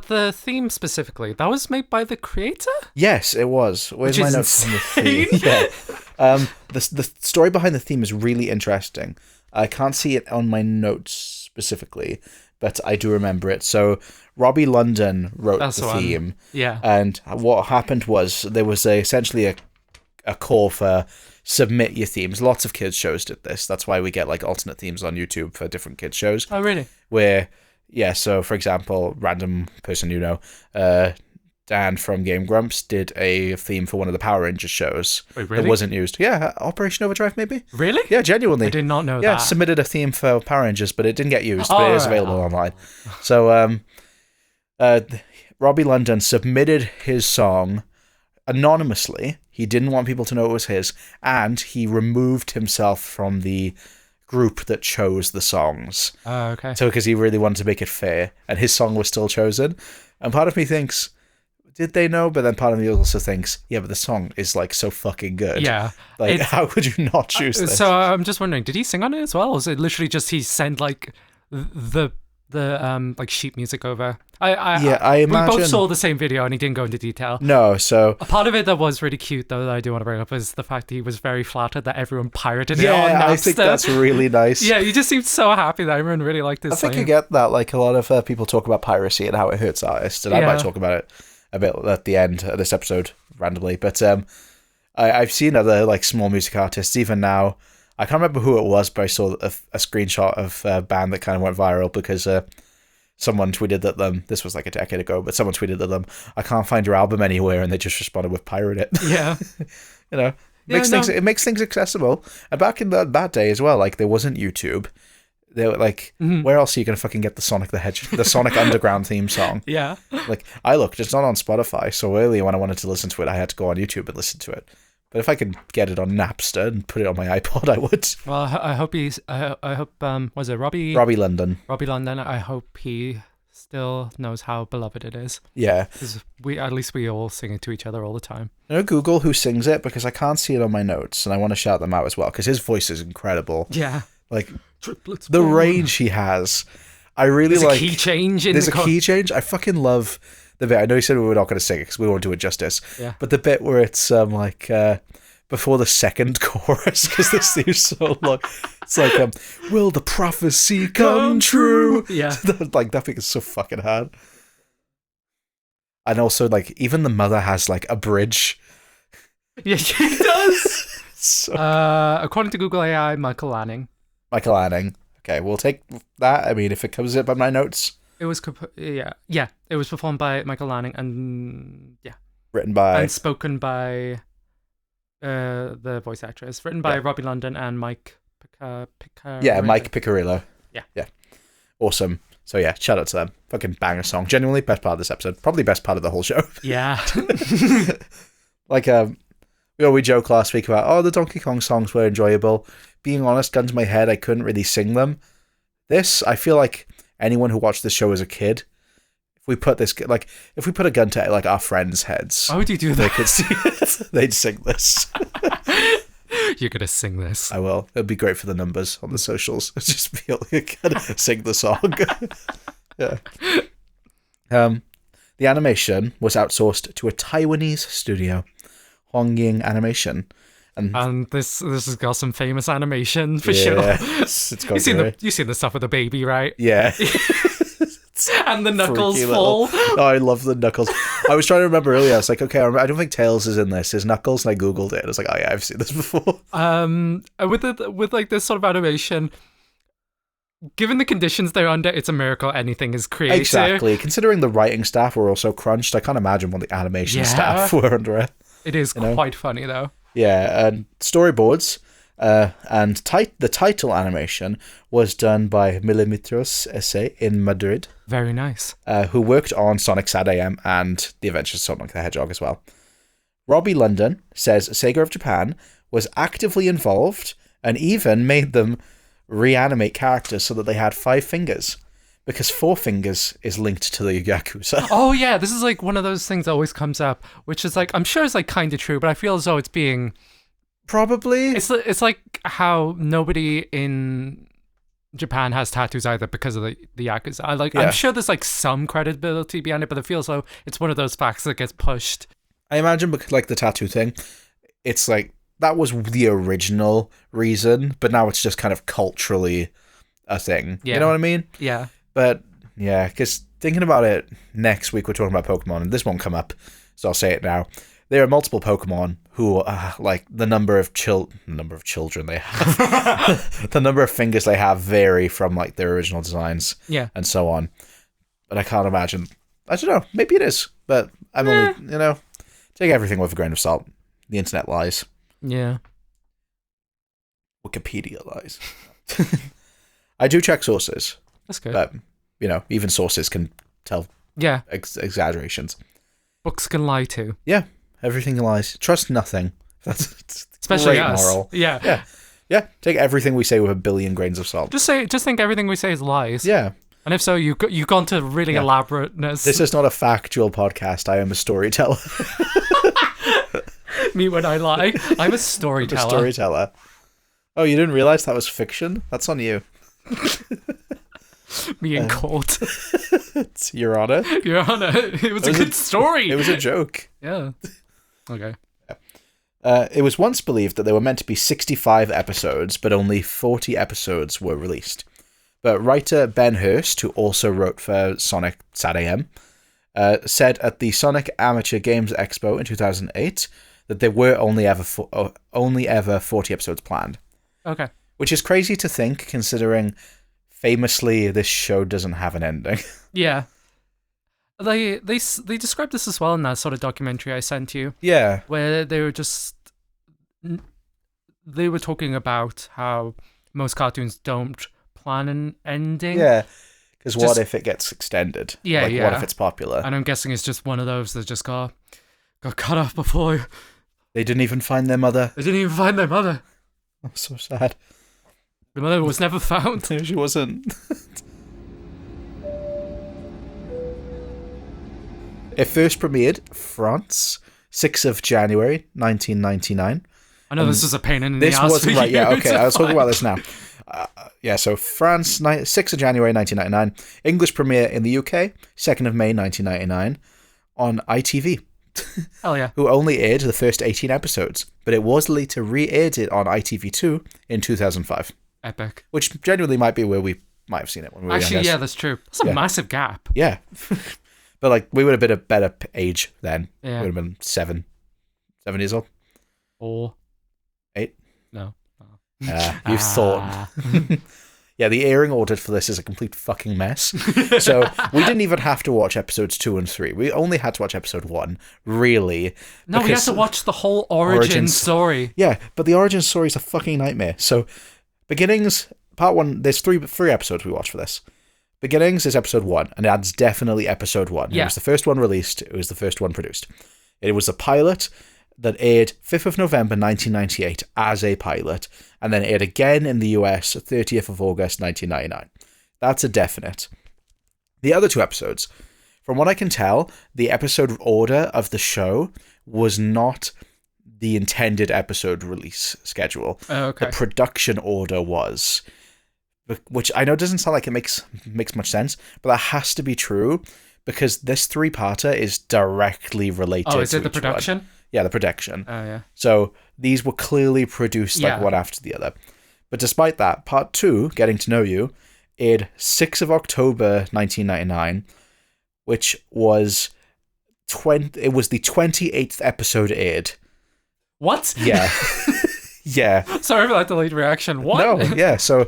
the theme specifically, that was made by the creator? Yes, it was. Where's my notes from the theme? Yeah. The story behind the theme is really interesting. I can't see it on my notes specifically, but I do remember it. So Robbie London wrote That's the the one. theme. Yeah. And what happened was there was essentially a call for submit your themes. Lots of kids shows did this. That's why we get like alternate themes on YouTube for different kids shows. Oh, really? Where, yeah, so for example, random person Dan from Game Grumps did a theme for one of the Power Rangers shows. Wait, really? That wasn't used. Yeah, Operation Overdrive maybe? Really? Yeah, genuinely. I did not know that. Yeah, submitted a theme for Power Rangers, but it didn't get used, but it is available online. So, Robbie London submitted his song anonymously. He didn't want people to know it was his, and he removed himself from the group that chose the songs. Oh, okay. So, because he really wanted to make it fair, and his song was still chosen. And part of me thinks, did they know? But then part of me also thinks, yeah, but the song is like so fucking good. Yeah. Like, how could you not choose this? So I'm just wondering, did he sing on it as well, or was it literally just he sent like the like sheet music over? I imagine we both saw the same video and he didn't go into detail. No, so a part of it that was really cute though that I do want to bring up is the fact that he was very flattered that everyone pirated it on Napster. I think that's really nice. Yeah, he just seemed so happy that everyone really liked his I think you get that. Like, a lot of people talk about piracy and how it hurts artists, and I might talk about it a bit at the end of this episode randomly. But I've seen other like small music artists even now. I can't remember who it was, but I saw a screenshot of a band that kind of went viral because someone tweeted at them, this was like a decade ago, but someone tweeted at them, I can't find your album anywhere, and they just responded with pirate it. Yeah. It makes things accessible. And back in that day as well, like, there wasn't YouTube. They were like, where else are you going to fucking get the Sonic Underground theme song? Yeah. Like, I looked, it's not on Spotify, so earlier when I wanted to listen to it, I had to go on YouTube and listen to it. But if I could get it on Napster and put it on my iPod, I would. Well, I hope was it Robbie London? Robbie London. I hope he still knows how beloved it is. Yeah. Because at least we all sing it to each other all the time. Google who sings it, because I can't see it on my notes, and I want to shout them out as well, because his voice is incredible. Yeah. Like, the range he has. I really like... There's a key change in There's a key change. I fucking love the bit. I know you said we were not going to sing it because we won't do it justice. Yeah. But the bit where it's before the second chorus, because this seems so long. It's like, will the prophecy come true? Yeah. Like, that thing is so fucking hard. And also, like, even the mother has like a bridge. Yeah, she does. So according to Google AI, Michael Lanning. Okay, we'll take that. I mean, if it comes up on my notes. It was it was performed by Michael Lanning and written by and spoken by the voice actress. Written by Robbie London and Mike Piccirillo. Yeah, Mike Piccirillo. Yeah. Awesome. So yeah, shout out to them. Fucking banger song. Genuinely best part of this episode. Probably best part of the whole show. Yeah. Like we joked last week about the Donkey Kong songs were enjoyable. Being honest, gun to my head, I couldn't really sing them. This, I feel like anyone who watched the show as a kid, if we put a gun to like our friends' heads, why would you do that? They could see it. They'd sing this. You're gonna sing this. I will. It'd be great for the numbers on the socials. Just be able to sing the song. Yeah. The animation was outsourced to a Taiwanese studio, Hongying Animation. And this has got some famous animation for sure. It's got you've seen the stuff with the baby, right? Yeah. And the knuckles fall. Oh, I love the knuckles. I was trying to remember earlier. I was like, okay, I don't think Tails is in this. Is Knuckles? And I googled it. I was like, oh yeah, I've seen this before. With like this sort of animation, given the conditions they're under, it's a miracle anything is created. Exactly. Considering the writing staff were also crunched, I can't imagine what the animation staff were under it. It is quite funny though. Yeah, and storyboards and the title animation was done by Milimetros S.A. in Madrid. Very nice. Who worked on Sonic Sad AM and The Adventures of Sonic the Hedgehog as well. Robbie London says Sega of Japan was actively involved and even made them reanimate characters so that they had 5 fingers. Because 4 fingers is linked to the Yakuza. Oh yeah, this is like one of those things that always comes up, which is like, I'm sure it's like kind of true, but I feel as though it's being... Probably. It's like how nobody in Japan has tattoos either because of the Yakuza. I'm sure there's like some credibility behind it, but it feels like it's one of those facts that gets pushed. I imagine because like the tattoo thing, it's like, that was the original reason, but now it's just kind of culturally a thing. Yeah. You know what I mean? Yeah. But Yeah, because thinking about it, next week we're talking about Pokemon, and this won't come up, so I'll say it now. There are multiple Pokemon who, like, the number of children they have, the number of fingers they have vary from, like, their original designs, and so on. But I can't imagine. I don't know. Maybe it is, but I'm only, take everything with a grain of salt. The internet lies. Yeah. Wikipedia lies. I do check sources. That's good. But, even sources can tell exaggerations. Books can lie too. Yeah, everything lies. Trust nothing. That's especially great us. moral. Yeah. Yeah, take everything we say with a billion grains of salt. Just think everything we say is lies. Yeah. And if so, you've gone to really elaborateness. This is not a factual podcast. I am a storyteller. Me when I lie. I'm a storyteller. I'm a storyteller. Oh, you didn't realize that was fiction? That's on you. Me in court. Your Honor. Your Honor. It was a good story. It was a joke. Yeah. Okay. It was once believed that there were meant to be 65 episodes, but only 40 episodes were released. But writer Ben Hurst, who also wrote for Sonic SatAM, said at the Sonic Amateur Games Expo in 2008 that there were only ever 40 episodes planned. Okay. Which is crazy to think, considering famously this show doesn't have an ending. Yeah. They described this as well in that sort of documentary I sent you. Yeah. Where they were talking about how most cartoons don't plan an ending. Yeah. Because what if it gets extended? Yeah, What if it's popular? And I'm guessing it's just one of those that just got cut off before. They didn't even find their mother. They didn't even find their mother. I'm so sad. The mother was never found. No, she wasn't. It first premiered France, 6th of January, 1999. I know this was a pain in the ass. This wasn't right. Yeah, okay. I was talking about this. this now. So France, 6th of January, 1999. English premiere in the UK, 2nd of May, 1999, on ITV. Hell yeah. Who only aired the first 18 episodes, but it was later re-aired on ITV2 in 2005. Epic. Which genuinely might be where we might have seen it when we were Actually, youngest. yeah, that's true. That's a massive gap. Yeah. But like, we would have been a better age then. Yeah. We would have been 7 years old. Or 8? No. You thought. Yeah, the airing order for this is a complete fucking mess. So we didn't even have to watch episodes 2 and 3. We only had to watch episode 1, really. No, we had to watch the whole origin story. Yeah, but the origin story is a fucking nightmare. So, Beginnings, part 1, there's three episodes we watched for this. Beginnings is episode 1, and that's definitely episode 1. Yeah. It was the first one released, it was the first one produced. It was a pilot that aired 5th of November 1998 as a pilot, and then aired again in the US 30th of August 1999. That's a definite. The other 2 episodes, from what I can tell, the episode order of the show was not the intended episode release schedule. Oh, okay. The production order was, which I know doesn't sound like it makes much sense, but that has to be true because this 3-parter is directly related. Oh, is it the each one. production? Yeah, the production. Oh, yeah. So these were clearly produced like one after the other. But despite that, part 2, Getting to Know You, aired 6th of October 1999, which was it was the 28th episode aired. What? Yeah. Yeah. Sorry for that delayed reaction. What? No, yeah. So,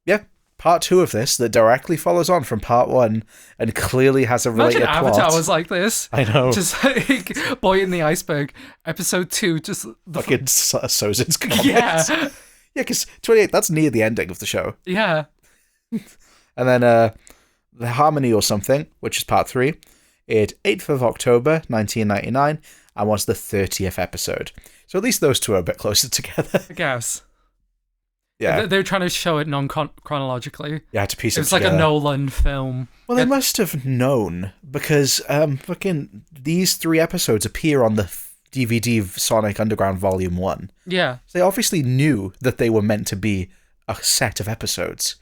yeah, part 2 of this that directly follows on from part 1 and clearly has a related Imagine plot. Avatar was like this. I know. Just like Boy in the Iceberg, episode 2, just fucking sows its comments. Yeah. Yeah, because 28, that's near the ending of the show. Yeah. And then The Harmony or Something, which is part 3, aired 8th of October 1999 and was the 30th episode. So at least those 2 are a bit closer together. I guess. Yeah. They were trying to show it non-chronologically. Yeah, to piece it was together. like a Nolan film. Well, they must have known because fucking these 3 episodes appear on the DVD of Sonic Underground Volume 1. Yeah. So they obviously knew that they were meant to be a set of episodes.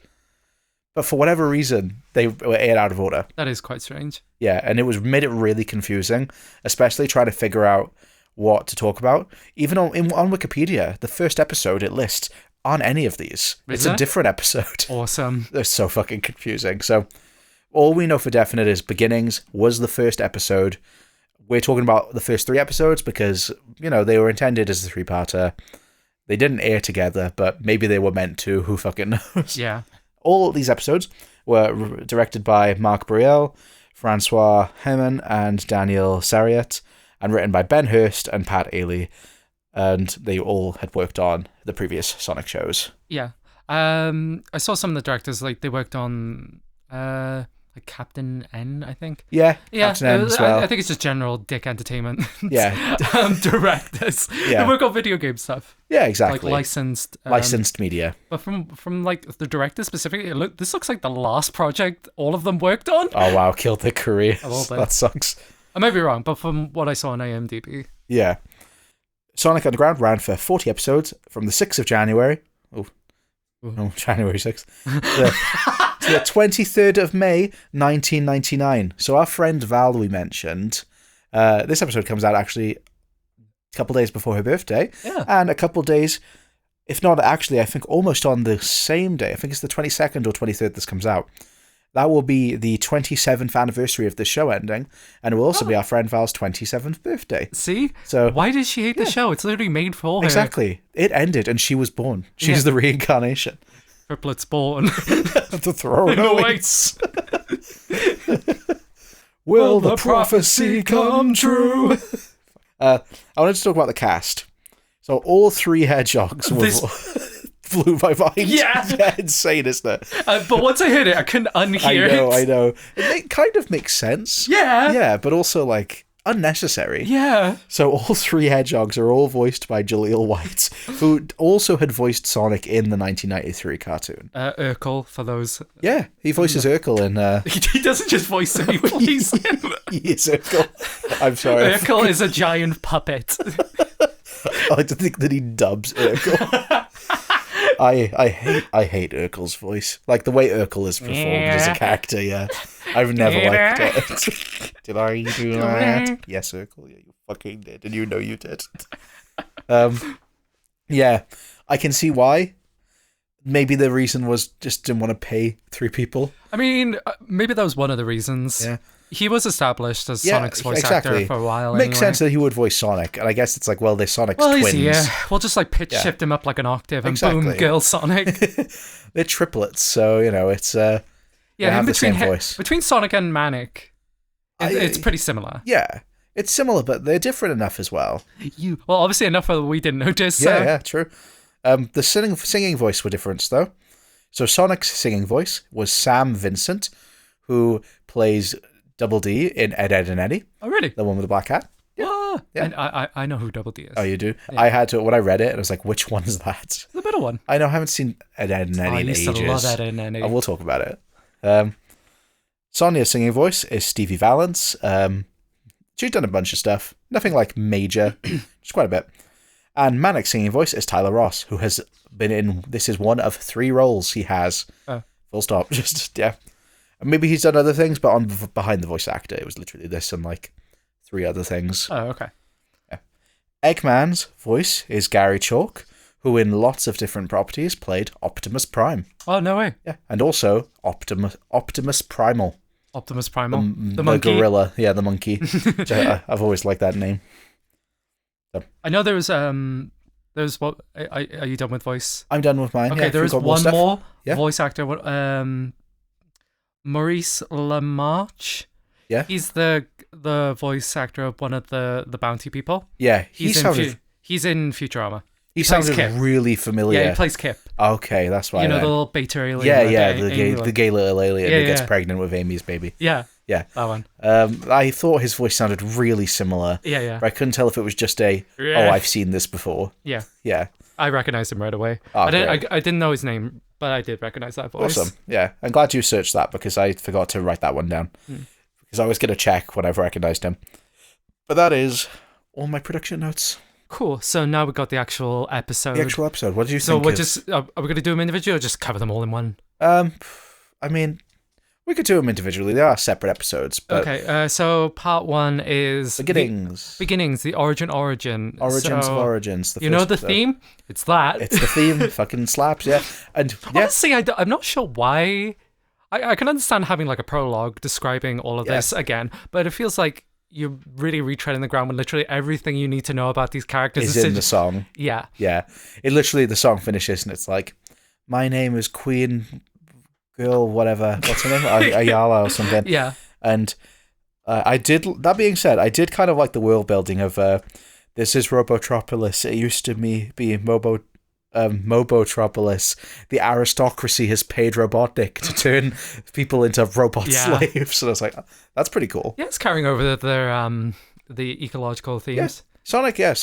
But for whatever reason, they were aired out of order. That is quite strange. Yeah, and it made it really confusing, especially trying to figure out what to talk about. Even on Wikipedia, the first episode it lists aren't any of these. It's a different episode. Awesome. They're so fucking confusing. So All we know for definite is Beginnings was the first episode. We're talking about the first 3 episodes because, they were intended as a 3-parter. They didn't air together, but maybe they were meant to. Who fucking knows? Yeah. All these episodes were directed by Marc Briel, Francois Heman, and Daniel Sariat, and written by Ben Hurst and Pat Ailey. And they all had worked on the previous Sonic shows. Yeah. I saw some of the directors, they worked on Captain N, I think. Yeah, Captain N as well. I think it's just general dick entertainment. Yeah. Directors. Yeah. They work on video game stuff. Yeah, exactly. Licensed media. But from the directors specifically, this looks like the last project all of them worked on. Oh wow, killed their career. That sucks. I may be wrong, but from what I saw on IMDb. Yeah. Sonic Underground ran for 40 episodes from the 6th of January. January 6th. To the 23rd of May, 1999. So our friend Val we mentioned, this episode comes out actually a couple days before her birthday. Yeah. And a couple days, if not actually, I think almost on the same day. I think it's the 22nd or 23rd this comes out. That will be the 27th anniversary of the show ending, and it will also be our friend Val's 27th birthday. See? So why did she hate the show? It's literally made for her. Exactly. It ended, and she was born. She's the reincarnation. Triplets born. To throw in the weights. Will the prophecy come true? I wanted to talk about the cast. So all 3 hedgehogs flew by mine. Yeah. Insane, isn't it? But once I heard it, I couldn't unhear it. I know. It kind of makes sense. Yeah. Yeah, but also, unnecessary. Yeah. So all 3 hedgehogs are all voiced by Jaleel White, who also had voiced Sonic in the 1993 cartoon. Urkel, for those. Yeah, he voices Urkel in... He doesn't just voice him, he plays him. He is Urkel. I'm sorry. Urkel is a giant puppet. I like to think that he dubs Urkel. I hate Urkel's voice. The way Urkel is performed as a character, yeah. I've never liked it. Did I do that? Yes, Urkel, yeah, you fucking did, and you know you did. Yeah, I can see why. Maybe the reason was just didn't want to pay 3 people. I mean, maybe that was one of the reasons. Yeah. He was established as Sonic's voice actor for a while. Makes sense that he would voice Sonic, and I guess it's they're Sonic's twins. Yeah, we'll just pitch shift him up like an octave, and boom, girl Sonic. They're triplets, so it's they have the same voice. Between Sonic and Manic, it's pretty similar. Yeah, it's similar, but they're different enough as well. Obviously enough that we didn't notice. Yeah, true. The singing voice were different though. So Sonic's singing voice was Sam Vincent, who plays Double D in Ed, Edd and Eddy. Oh, really? The one with the black hat. Yeah. And I know who Double D is. Oh, you do? Yeah. I had to, when I read it, I was like, which one's that? The middle one. I know, I haven't seen Ed, Edd and Eddy in ages. I used to love Ed, Edd and Eddy. We'll talk about it. Sonia's singing voice is Stevie Valance. She's done a bunch of stuff. Nothing major, just quite a bit. And Manic's singing voice is Tyler Ross, who has been in, this is one of 3 roles he has. Full stop. Just, yeah. Maybe he's done other things, but behind the voice actor, it was literally this and 3 other things. Oh, okay. Yeah. Eggman's voice is Gary Chalk, who in lots of different properties played Optimus Prime. Oh, no way. Yeah, and also Optimus Primal. Optimus Primal? The monkey? Gorilla. Yeah, the monkey. I've always liked that name. So. I know there's what... Are you done with voice? I'm done with mine. Okay, yeah, there is one more yeah. voice actor. Maurice LaMarche. Yeah. He's the voice actor of one of the bounty people. Yeah, he's in Futurama. He sounded really familiar. Yeah, he plays Kip. Okay, that's why. The little beta alien. Yeah, the gay little alien who gets pregnant with Amy's baby. Yeah. Yeah. That one. I thought his voice sounded really similar. Yeah. But I couldn't tell if it was just I've seen this before. Yeah. Yeah. I recognized him right away. Oh, I didn't know his name, but I did recognize that voice. Awesome. Yeah. I'm glad you searched that because I forgot to write that one down. Because I was going to check when I've recognized him. But that is all my production notes. Cool. So now we've got the actual episode. The actual episode. What do you think? So we're just... Are we going to do them individually or just cover them all in one? I mean... We could do them individually. They are separate episodes. But okay, so part 1 is... Beginnings. The origin. Origins of origins. You know the theme? It's that. It's the theme. Fucking slaps, yeah. And honestly, I'm not sure why I can understand having like a prologue describing all of this again, but it feels like you're really retreading the ground when literally everything you need to know about these characters is in the song. Yeah. Yeah. It literally, the song finishes and it's like, my name is Queen Girl, whatever. What's her name? Ayala or something. Yeah. And that being said, I did kind of like the world building of, this is Robotropolis. It used to be Mobotropolis. The aristocracy has paid Robotnik to turn people into robot slaves. And I was like, that's pretty cool. Yeah, it's carrying over the ecological themes. Yeah. Sonic's a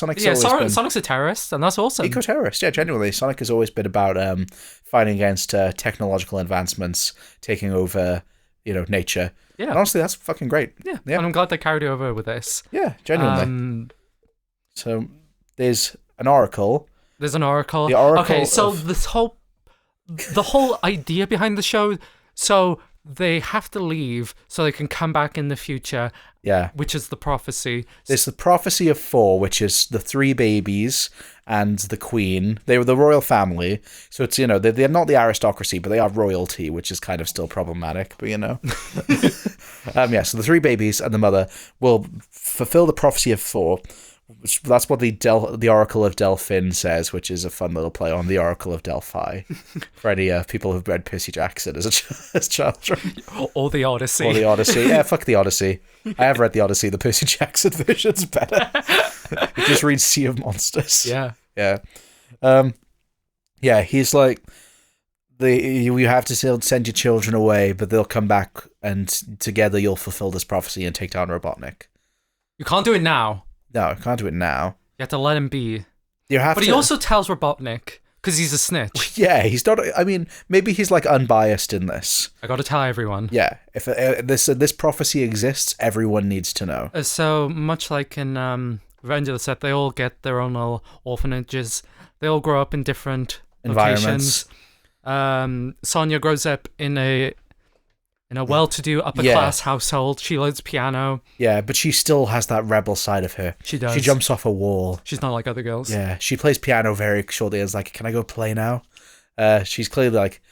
terrorist, and that's awesome. Eco-terrorist, yeah, genuinely. Sonic has always been about fighting against technological advancements, taking over, nature. Yeah. And honestly, that's fucking great. Yeah. And I'm glad they carried it over with this. Yeah, genuinely. So, there's an oracle. There's an oracle. The oracle. Okay, so the whole idea behind the show, so they have to leave so they can come back in the future. Yeah. Which is the prophecy. There's the prophecy of 4, which is the 3 babies and the queen. They were the royal family. So it's, they're not the aristocracy, but they are royalty, which is kind of still problematic, but so the 3 babies and the mother will fulfill the prophecy of 4. That's what the Oracle of Delphin says, which is a fun little play on the Oracle of Delphi for any people who've read Percy Jackson as children. Or the Odyssey. Yeah, fuck the Odyssey. I have read the Odyssey. The Percy Jackson version's better. You just read Sea of Monsters. Yeah. Yeah, he's like, you have to still send your children away, but they'll come back and together you'll fulfill this prophecy and take down Robotnik. You can't do it now. No, can't do it now. You have to let him be. He also tells Robotnik, because he's a snitch. Yeah, he's not. I mean, maybe he's like unbiased in this. I got to tell everyone. Yeah, if this prophecy exists, everyone needs to know. So much like in Revenge of the Sith, they all get their own little orphanages. They all grow up in different environments. Sonya grows up in a well-to-do upper-class household. She learns piano. Yeah, but she still has that rebel side of her. She does. She jumps off a wall. She's not like other girls. Yeah, she plays piano very shortly. It's like, can I go play now? She's clearly like,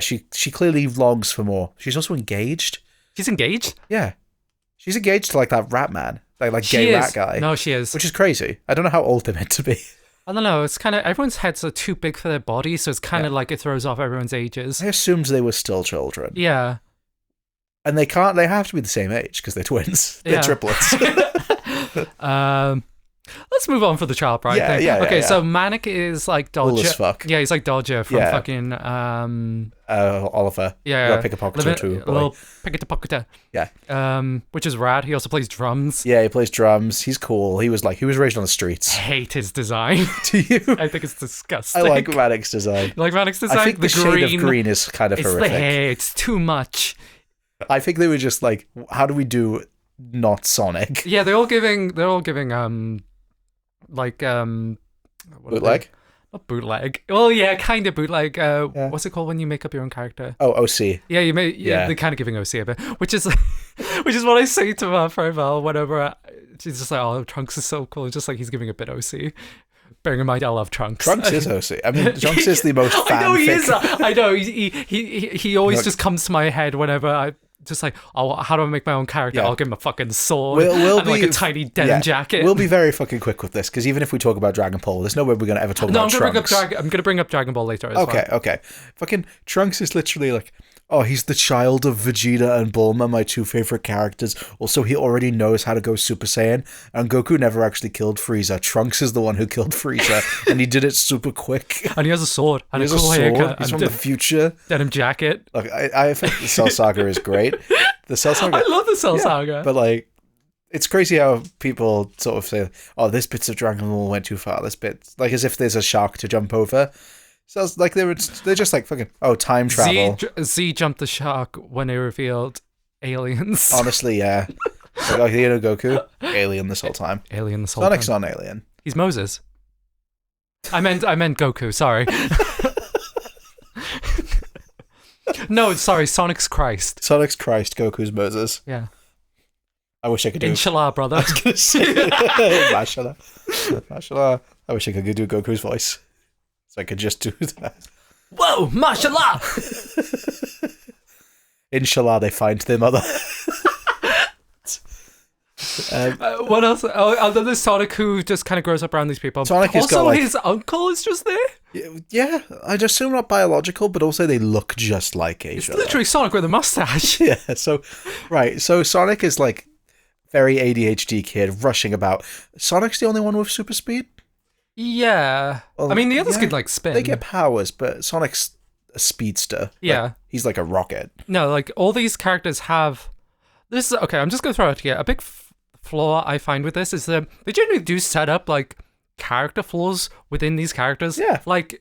she clearly longs for more. She's also engaged. She's engaged? Yeah. She's engaged to like that rat man. Like gay rat guy. No, she is. Which is crazy. I don't know how old they're meant to be. I don't know, it's kind of, everyone's heads are too big for their body, so it's kind of like it throws off everyone's ages. I assumed they were still children. Yeah. And they have to be the same age, because they're twins. They're triplets. Let's move on for the child bride thing. Okay, so Manic is like Dodger. Cool as fuck. Yeah, he's like Dodger from fucking... Oliver. Yeah. Little pickpocketer too. Little pocketer. Yeah. Which is rad. He also plays drums. Yeah, he plays drums. He's cool. He was raised on the streets. I hate his design. Do you? I think it's disgusting. I like Manic's design. You like Manic's design? I think the shade of green is kind of horrific. It's too much. I think they were just like, how do we do not Sonic? Yeah, they're all giving bootleg? Not bootleg. Well, yeah, kind of bootleg. What's it called when you make up your own character? Oh, OC. Yeah, they're kind of giving OC a bit, which is what I say to Farewell whenever she's just like, oh, Trunks is so cool. It's just like he's giving a bit OC. Bearing in mind, I love Trunks. Trunks is OC. I mean, Trunks is the most fanfic. I know he is. I know he always just comes to my head whenever I. Just like, oh, how do I make my own character? I'll give him a fucking sword and like a tiny denim jacket. We'll be very fucking quick with this, because even if we talk about Dragon Ball, there's no way we're going to ever talk about Trunks. I'm going to bring up Dragon Ball later as well. Okay. Fucking Trunks is literally like, oh, he's the child of Vegeta and Bulma, my 2 favorite characters. Also, he already knows how to go Super Saiyan, and Goku never actually killed Frieza. Trunks is the one who killed Frieza, and he did it super quick. And he has a sword, and a cool haircut. He's from the future. Denim jacket. Look, I think the Cell Saga is great. The Cell Saga. I love the Cell Saga. But like, it's crazy how people sort of say, oh, this bit of Dragon Ball went too far. This bit, like as if there's a shark to jump over. So it's like they're just like fucking time travel. Z jumped the shark when they revealed aliens. Honestly, yeah. Like, Goku, alien this whole time. Alien this whole time. Sonic's not an alien. He's Moses. I meant Goku. Sorry. No, sorry. Sonic's Christ. Sonic's Christ. Goku's Moses. Yeah. I wish I could do. Inshallah, brother. I was gonna say, Mashallah. I wish I could do Goku's voice. So I could just do that. Whoa, mashallah! Inshallah, they find their mother. What else? Oh, there's Sonic, who just kind of grows up around these people. Sonic is also, his uncle is just there. Yeah, I'd assume not biological, but also they look just like each other. It's literally Sonic with a mustache. Yeah, so Sonic is like very ADHD kid rushing about. Sonic's the only one with super speed? Yeah. Well, I mean, the others could like spin. They get powers, but Sonic's a speedster. Yeah. Like, he's like a rocket. No, like all these characters have... This is... Okay, I'm just going to throw it here. A big flaw I find with this is that they generally do set up like character flaws within these characters. Yeah. Like,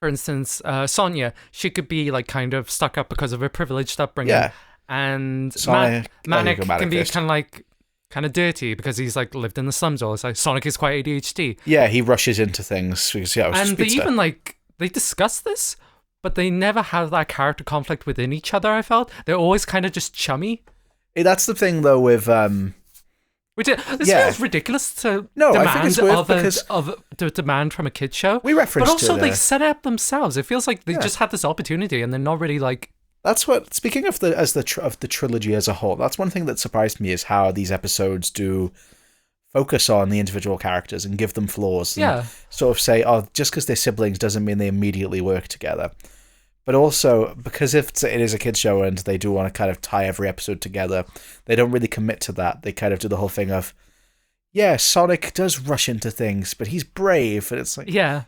for instance, Sonya, she could be like kind of stuck up because of her privileged upbringing. Yeah. And Sonic, Manic can be kind of dirty because he's like lived in the slums all his life. Sonic is quite ADHD. Yeah, he rushes into things because and they even they discuss this, but they never have that character conflict within each other. I felt they're always kind of just chummy. That's the thing though with Which feels ridiculous to demand from a kids show. We referenced, but also they set it up themselves. It feels like they just had this opportunity and they're not really like. That's what. Speaking of the trilogy as a whole, that's one thing that surprised me is how these episodes do focus on the individual characters and give them flaws. And sort of say, oh, just because they're siblings doesn't mean they immediately work together. But also because it is a kids show and they do want to kind of tie every episode together, they don't really commit to that. They kind of do the whole thing of, yeah, Sonic does rush into things, but he's brave, and it's like, no,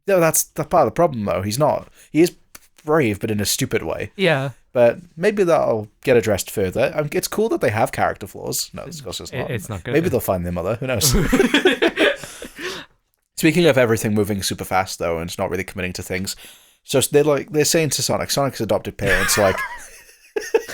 that's part of the problem though. He's not. He is brave, but in a stupid way. Yeah. But maybe that'll get addressed further. It's cool that they have character flaws. No, of course it's not. It's not good. Maybe they'll find their mother. Who knows? Speaking of everything moving super fast, though, and it's not really committing to things, so they're saying to Sonic's adopted parents, like,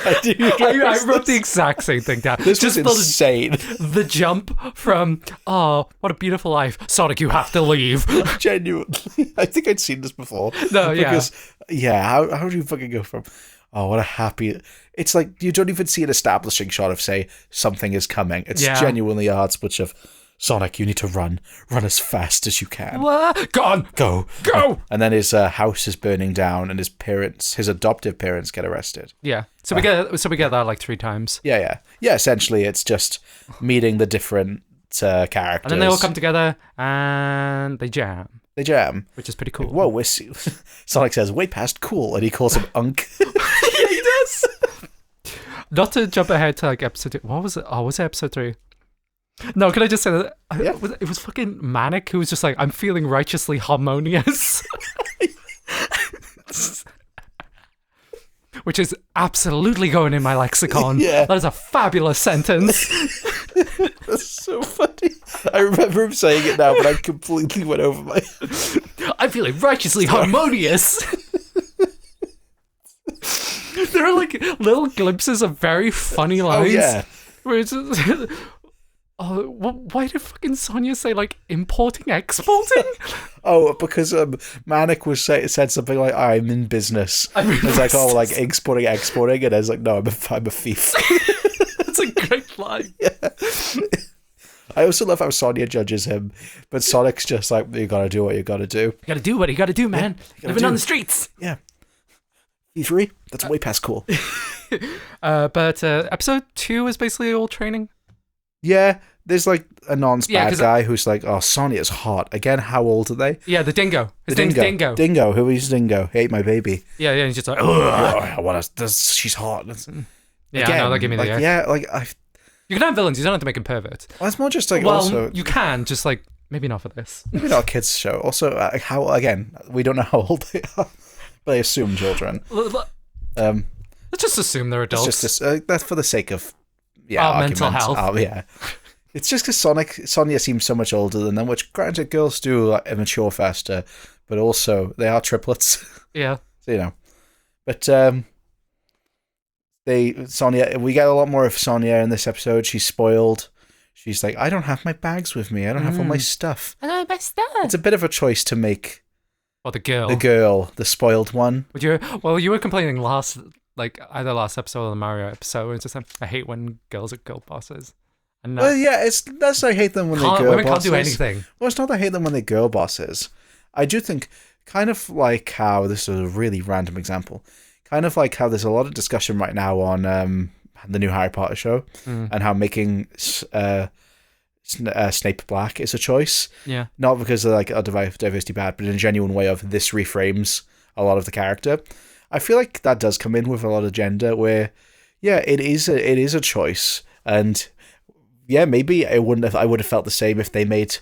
I wrote the exact same thing down. This is insane. The jump from, oh, what a beautiful life. Sonic, you have to leave. Genuinely. I think I'd seen this before. No, how do you fucking go from, oh, what a happy... It's like, you don't even see an establishing shot of, say, something is coming. It's genuinely a hard switch of, Sonic, you need to run as fast as you can. What? Go! And then his house is burning down, and his adoptive parents get arrested. Yeah. So we get that like 3 times. Yeah. Essentially, it's just meeting the different characters, and then they all come together and they jam. Which is pretty cool. Whoa, Sonic says, way past cool, and he calls him Unk. Yeah, he does. Not to jump ahead to like episode 2. What was it? Oh, was it episode 3? No, can I just say that it was fucking Manic who was just like, I'm feeling righteously harmonious. Which is absolutely going in my lexicon. Yeah. That is a fabulous sentence. That's so funny. I remember him saying it now, but I completely went over my... I'm feeling righteously harmonious. There are like little glimpses of very funny lines. Oh, yeah. Where it's just... Oh, why did fucking Sonya say, like, importing, exporting? Oh, because Manic said something like, I'm in business. It's like, oh, like, exporting, and I was like, no, I'm a thief. That's a great line. Yeah. I also love how Sonya judges him, but Sonic's just like, you gotta do what you gotta do. You gotta do what you gotta do, man. Living on the streets. Yeah. E3? That's way past cool. But episode 2 is basically all training. Yeah, there's like a bad guy who's like, oh, Sonya's hot. Again, how old are they? Yeah, the dingo. His name's Dingo. Dingo, who is Dingo? He ate my baby. Yeah, and he's just like, she's hot. Yeah, again, no, give me the yeah, like you can have villains, you don't have to make them perverts. Well, it's more just like you can, just like, maybe not for this. Maybe not a kids show. Also, we don't know how old they are, but I assume children. Let's just assume they're adults. It's just that's for the sake of mental health. Yeah. It's just because Sonya seems so much older than them, which granted girls do mature faster, but also they are triplets. Yeah. So, But we get a lot more of Sonya in this episode. She's spoiled. She's like, I don't have my bags with me. I don't have all my stuff. I don't have my stuff. It's a bit of a choice to make. Or the girl. The spoiled one. You were complaining either last episode or the Mario episode. It's just I hate when girls are girl bosses. Well, yeah, that's I hate them when they're girl bosses. Women can't do anything. Well, it's not that I hate them when they're girl bosses. I do think, kind of like how, this is a really random example, kind of like how there's a lot of discussion right now on the new Harry Potter show, and how making Snape black is a choice. Yeah. Not because of like diversity bad, but in a genuine way of this reframes a lot of the character. I feel like that does come in with a lot of gender where, yeah, it is a choice. And yeah, maybe I would have felt the same if they made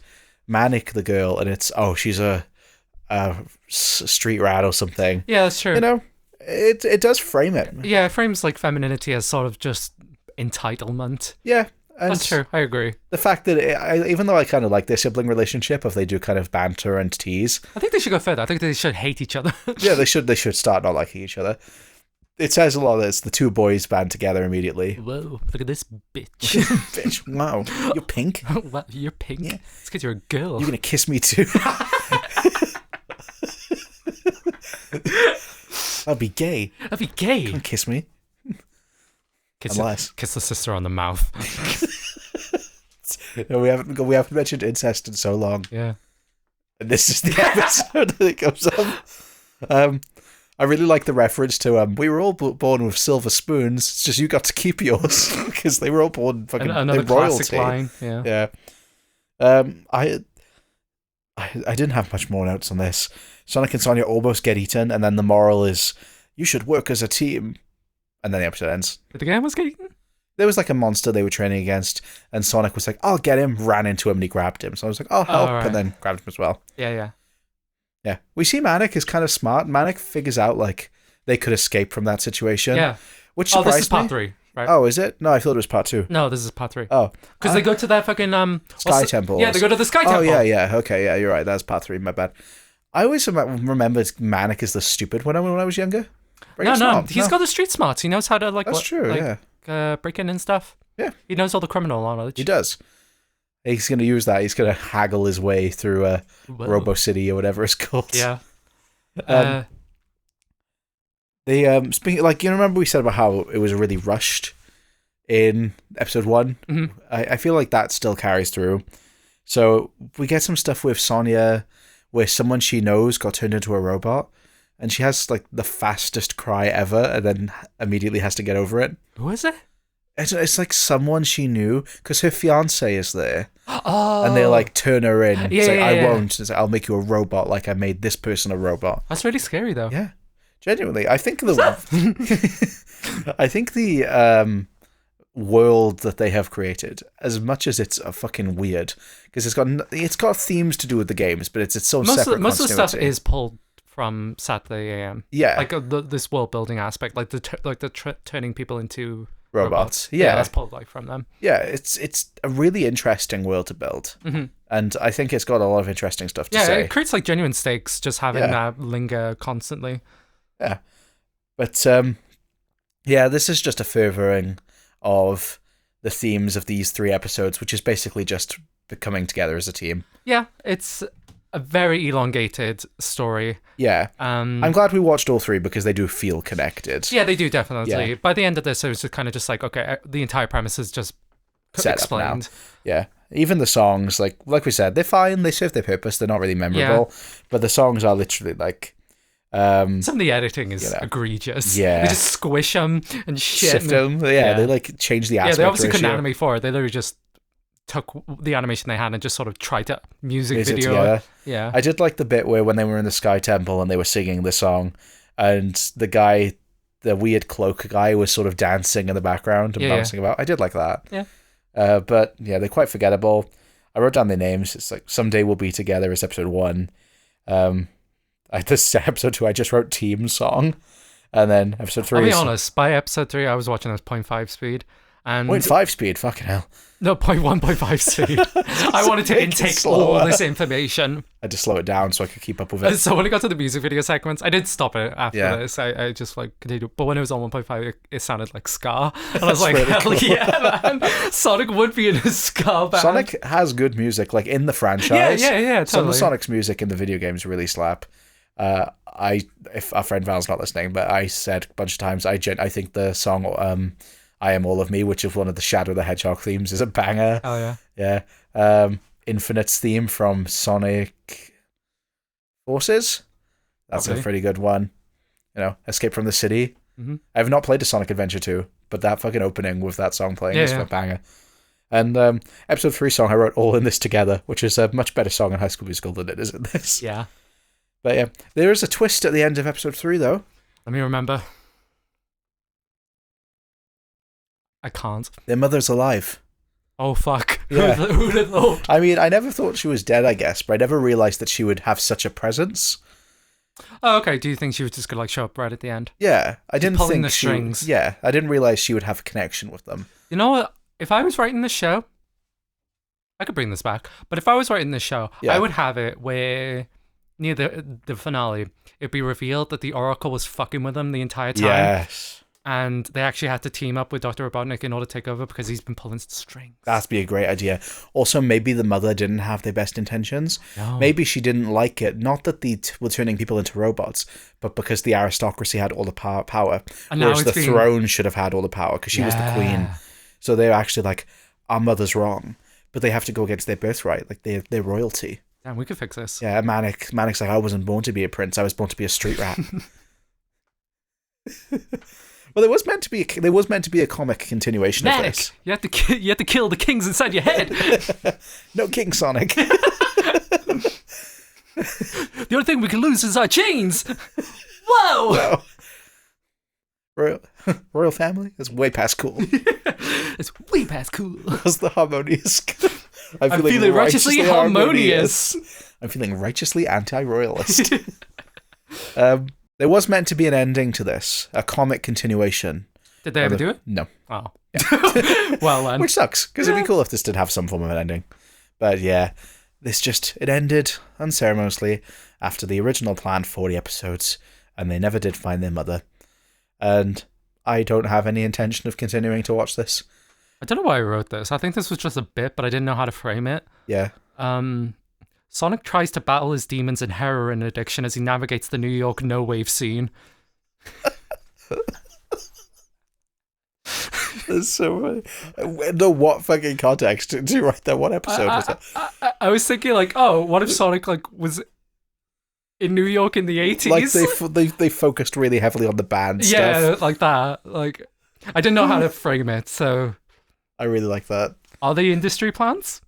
Manic the girl and it's, she's a street rat or something. Yeah, that's true. You know, it does frame it. Yeah, it frames like femininity as sort of just entitlement. Yeah. And that's true. I agree. The fact that even though I kind of like their sibling relationship, if they do kind of banter and tease, I think they should go further. I think they should hate each other. Yeah, they should start not liking each other. It says a lot that it's the two boys band together immediately. Whoa, look at this bitch. Bitch, wow. You're pink? What? You're pink? Yeah. It's because you're a girl. You're going to kiss me too? That'd be gay. That'd be gay. Come kiss me. Kiss the sister on the mouth. No, we haven't mentioned incest in so long. Yeah. And this is the episode that it comes up. I really like the reference to we were all born with silver spoons. It's just you got to keep yours because they were all born fucking another classic line. Yeah. I didn't have much more notes on this. Sonic and Sonia almost get eaten, and then the moral is you should work as a team. And then the episode ends. Did the guy almost get eaten? There was like a monster they were training against, and Sonic was like, I'll get him, ran into him, and he grabbed him. So I was like, I'll help, and then grabbed him as well. Yeah. Yeah. We see Manic is kind of smart. Manic figures out, like, they could escape from that situation. Yeah. Which surprised me. This is part 3, right? Oh, is it? No, I thought it was part 2. No, this is part 3. Oh. Because they go to that fucking... Sky Temple. Yeah, they go to the Sky Temple. Oh, yeah. Okay, yeah, you're right. That's part 3, my bad. I always remembered Manic as the stupid one when I was younger. No, he's got the street smarts. He knows how to, like... That's true, yeah. Break in and stuff. Yeah. He knows all the criminal knowledge. He does. He's going to use that. He's going to haggle his way through Robo City or whatever it's called. Yeah. Speaking, like, you remember we said about how it was really rushed in episode 1? Mm-hmm. I feel like that still carries through. So we get some stuff with Sonia where someone she knows got turned into a robot, and she has like the fastest cry ever, and then immediately has to get over it. Who is it? It's like someone she knew, because her fiance is there. Oh. And they like turn her in. It's like, I yeah. won't. It's like, I'll make you a robot like I made this person a robot. That's really scary though. Yeah. Genuinely. I think I think the world that they have created, as much as it's fucking weird, because it's got themes to do with the games, but it's its own separate most of the stuff continuity. is pulled from Saturday AM. Yeah. Like this world building aspect, like turning people into robots. Yeah, that's pulled like from them. Yeah, it's a really interesting world to build, and I think it's got a lot of interesting stuff to say. Yeah, it creates like genuine stakes just having that linger constantly. Yeah, but this is just a furthering of the themes of these 3 episodes, which is basically just coming together as a team. Yeah, it's a very elongated story. Yeah. I'm glad we watched all 3 because they do feel connected. Yeah, they do, definitely. Yeah. By the end of this, it was just kind of just like, okay, the entire premise is just set explained. Up now. Yeah. Even the songs, like we said, they're fine. They serve their purpose. They're not really memorable. Yeah. But the songs are literally like... some of the editing is egregious. Yeah. They just squish them and shit. Sift them. Yeah, they like change the aspect ratio. Yeah, they obviously couldn't ratio. animate for it. They literally just took the animation they had and just sort of tried to music Piece video. It together. Yeah. I did like the bit where when they were in the Sky Temple and they were singing the song, and the weird cloak guy was sort of dancing in the background and bouncing about. I did like that. Yeah. But yeah, they're quite forgettable. I wrote down their names. It's like Someday We'll Be Together is episode 1. This episode 2, I just wrote Team Song. And then episode 3 I'll be honest, by episode 3, I was watching at 0.5 speed. And 0.5 speed, fucking hell. No, 0.1.5 speed. I wanted to intake all this information. I had to slow it down so I could keep up with it. So when it got to the music video sequence, I did stop it after this. I just like continued. But when it was on 1.5, it sounded like ska. And I was like, really hell cool. Yeah, man. Sonic would be in a ska band. Sonic has good music, like in the franchise. Yeah, totally. Some of Sonic's music in the video games really slap. If our friend Val's not listening, but I said a bunch of times, I think the song I Am All of Me, which is one of the Shadow the Hedgehog themes, is a banger. Oh, yeah. Yeah. Infinite's theme from Sonic Forces. That's a pretty good one. Escape from the City. Mm-hmm. I have not played a Sonic Adventure 2, but that fucking opening with that song playing is a banger. And episode 3 song, I wrote All in This Together, which is a much better song in High School Musical than it is in this. Yeah. But yeah, there is a twist at the end of episode 3, though. Let me remember. I can't. Their mother's alive. Oh, fuck. Yeah. Who'd have thought? I mean, I never thought she was dead, I guess, but I never realised that she would have such a presence. Oh, okay. Do you think she was just going to show up right at the end? Yeah. I didn't pulling think the strings. Yeah, I didn't realise she would have a connection with them. You know what? If I was writing this show, I could bring this back, but if I was writing this show, I would have it where near the finale, it'd be revealed that the Oracle was fucking with them the entire time. Yes. And they actually had to team up with Dr. Robotnik in order to take over because he's been pulling strings. That'd be a great idea. Also, maybe the mother didn't have their best intentions. No. Maybe she didn't like it. Not that they were turning people into robots, but because the aristocracy had all the power. And whereas the throne should have had all the power because she was the queen. So they're actually like, our mother's wrong. But they have to go against their birthright, like their royalty. Damn, we could fix this. Yeah, Manic's like, I wasn't born to be a prince. I was born to be a street rat. Well, there was meant to be a comic continuation of this. You have to kill the kings inside your head. No King Sonic. The only thing we can lose is our chains. Whoa! Royal family? That's way past cool. It's way past cool. That's the harmonious. I'm feeling righteously harmonious. I'm feeling righteously anti-royalist. There was meant to be an ending to this, a comic continuation. Did they ever do it? No. Oh. Yeah. Well then. Which sucks, because it'd be cool if this did have some form of an ending. But yeah, it ended unceremoniously after the original planned 40 episodes, and they never did find their mother. And I don't have any intention of continuing to watch this. I don't know why I wrote this. I think this was just a bit, but I didn't know how to frame it. Yeah. Sonic tries to battle his demons and heroin addiction as he navigates the New York no-wave scene. That's so funny. No, what fucking context did you write that? What episode was that? I was thinking, like, oh, what if Sonic was in New York in the 80s? Like they focused really heavily on the band stuff. Yeah, like that. Like, I didn't know how to frame it, so... I really like that. Are they industry plants?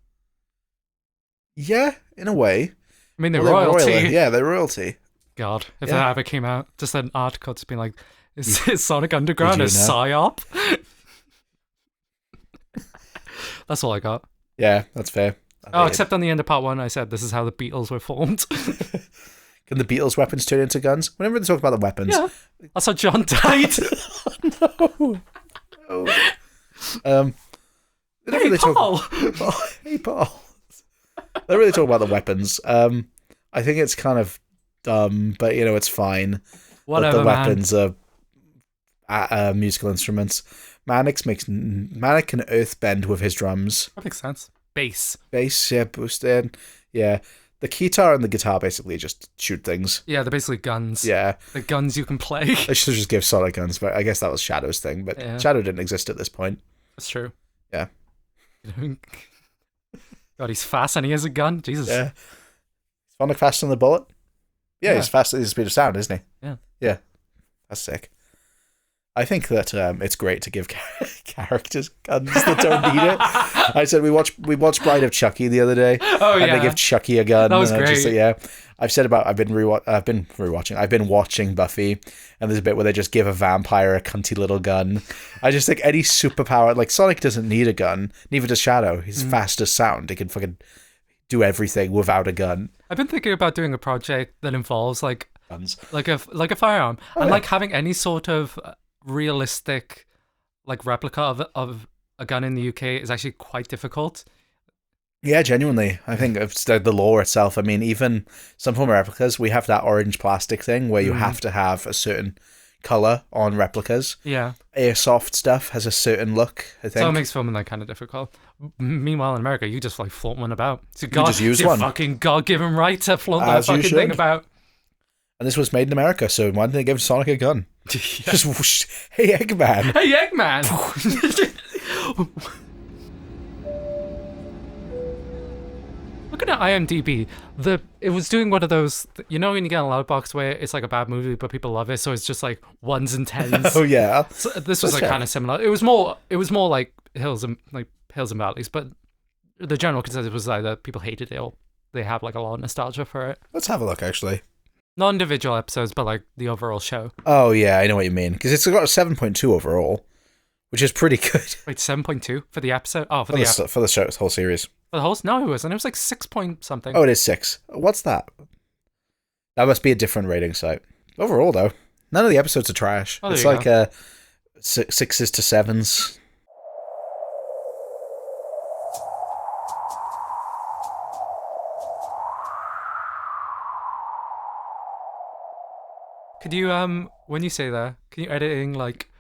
Yeah, in a way. I mean, they're royalty. Yeah, they're royalty. God, if that ever came out, just an article just being like, is Sonic Underground a psyop? That's all I got. Yeah, that's fair. Except on the end of part 1, I said this is how the Beatles were formed. Can the Beatles' weapons turn into guns? Whenever they talk about the weapons. Yeah, that's how John died. No. Hey, Paul! Hey, Paul. They really talk about the weapons. I think it's kind of dumb, but it's fine. Whatever, the weapons are musical instruments. Manic can earthbend with his drums. That makes sense. Bass, yeah, boosted. Yeah. The guitar and the guitar basically just shoot things. Yeah, they're basically guns. Yeah. The guns you can play. They should just give Sonic guns, but I guess that was Shadow's thing, but Shadow didn't exist at this point. That's true. Yeah. God, he's fast and he has a gun. Jesus. Yeah. Sonic faster than the bullet? Yeah, he's faster than the speed of sound, isn't he? Yeah. Yeah. That's sick. I think that it's great to give characters guns that don't need it. I said we watched Bride of Chucky the other day. Oh yeah. And they give Chucky a gun. That was great. I've been watching Buffy, and there's a bit where they just give a vampire a cunty little gun. I just think any superpower, like Sonic doesn't need a gun, neither does Shadow. He's fast as sound. He can fucking do everything without a gun. I've been thinking about doing a project that involves like guns, like a firearm, and like having any sort of realistic like replica of a gun in the UK is actually quite difficult. Yeah, genuinely. I think it's the lore itself. I mean, even some form of replicas, we have that orange plastic thing where you have to have a certain color on replicas. Yeah. Airsoft stuff has a certain look, I think. So it makes filming that kind of difficult. Meanwhile, in America, you just like flaunt one about. You just use one. Fucking God-given right to flaunt that fucking thing about. And this was made in America, so why didn't they give Sonic a gun? Just whoosh, hey, Eggman. Hey, Eggman. at IMDb, it was doing one of those, when you get a loudbox where it's like a bad movie, but people love it, so it's just like ones and tens. Oh yeah. So this was like kind of similar. It was more like hills and valleys, but the general consensus was like that people hated it, or they have like a lot of nostalgia for it. Let's have a look, actually. Not individual episodes, but like the overall show. Oh yeah, I know what you mean, because it's got a 7.2 overall, which is pretty good. Wait, 7.2 for the episode? Oh, for the show, the whole series. For the whole? No, it wasn't. It was like 6 point something. Oh, it is 6. What's that? That must be a different rating site. Overall, though, none of the episodes are trash. It's like 6s to 7s. Could you, when you say that, can you edit in like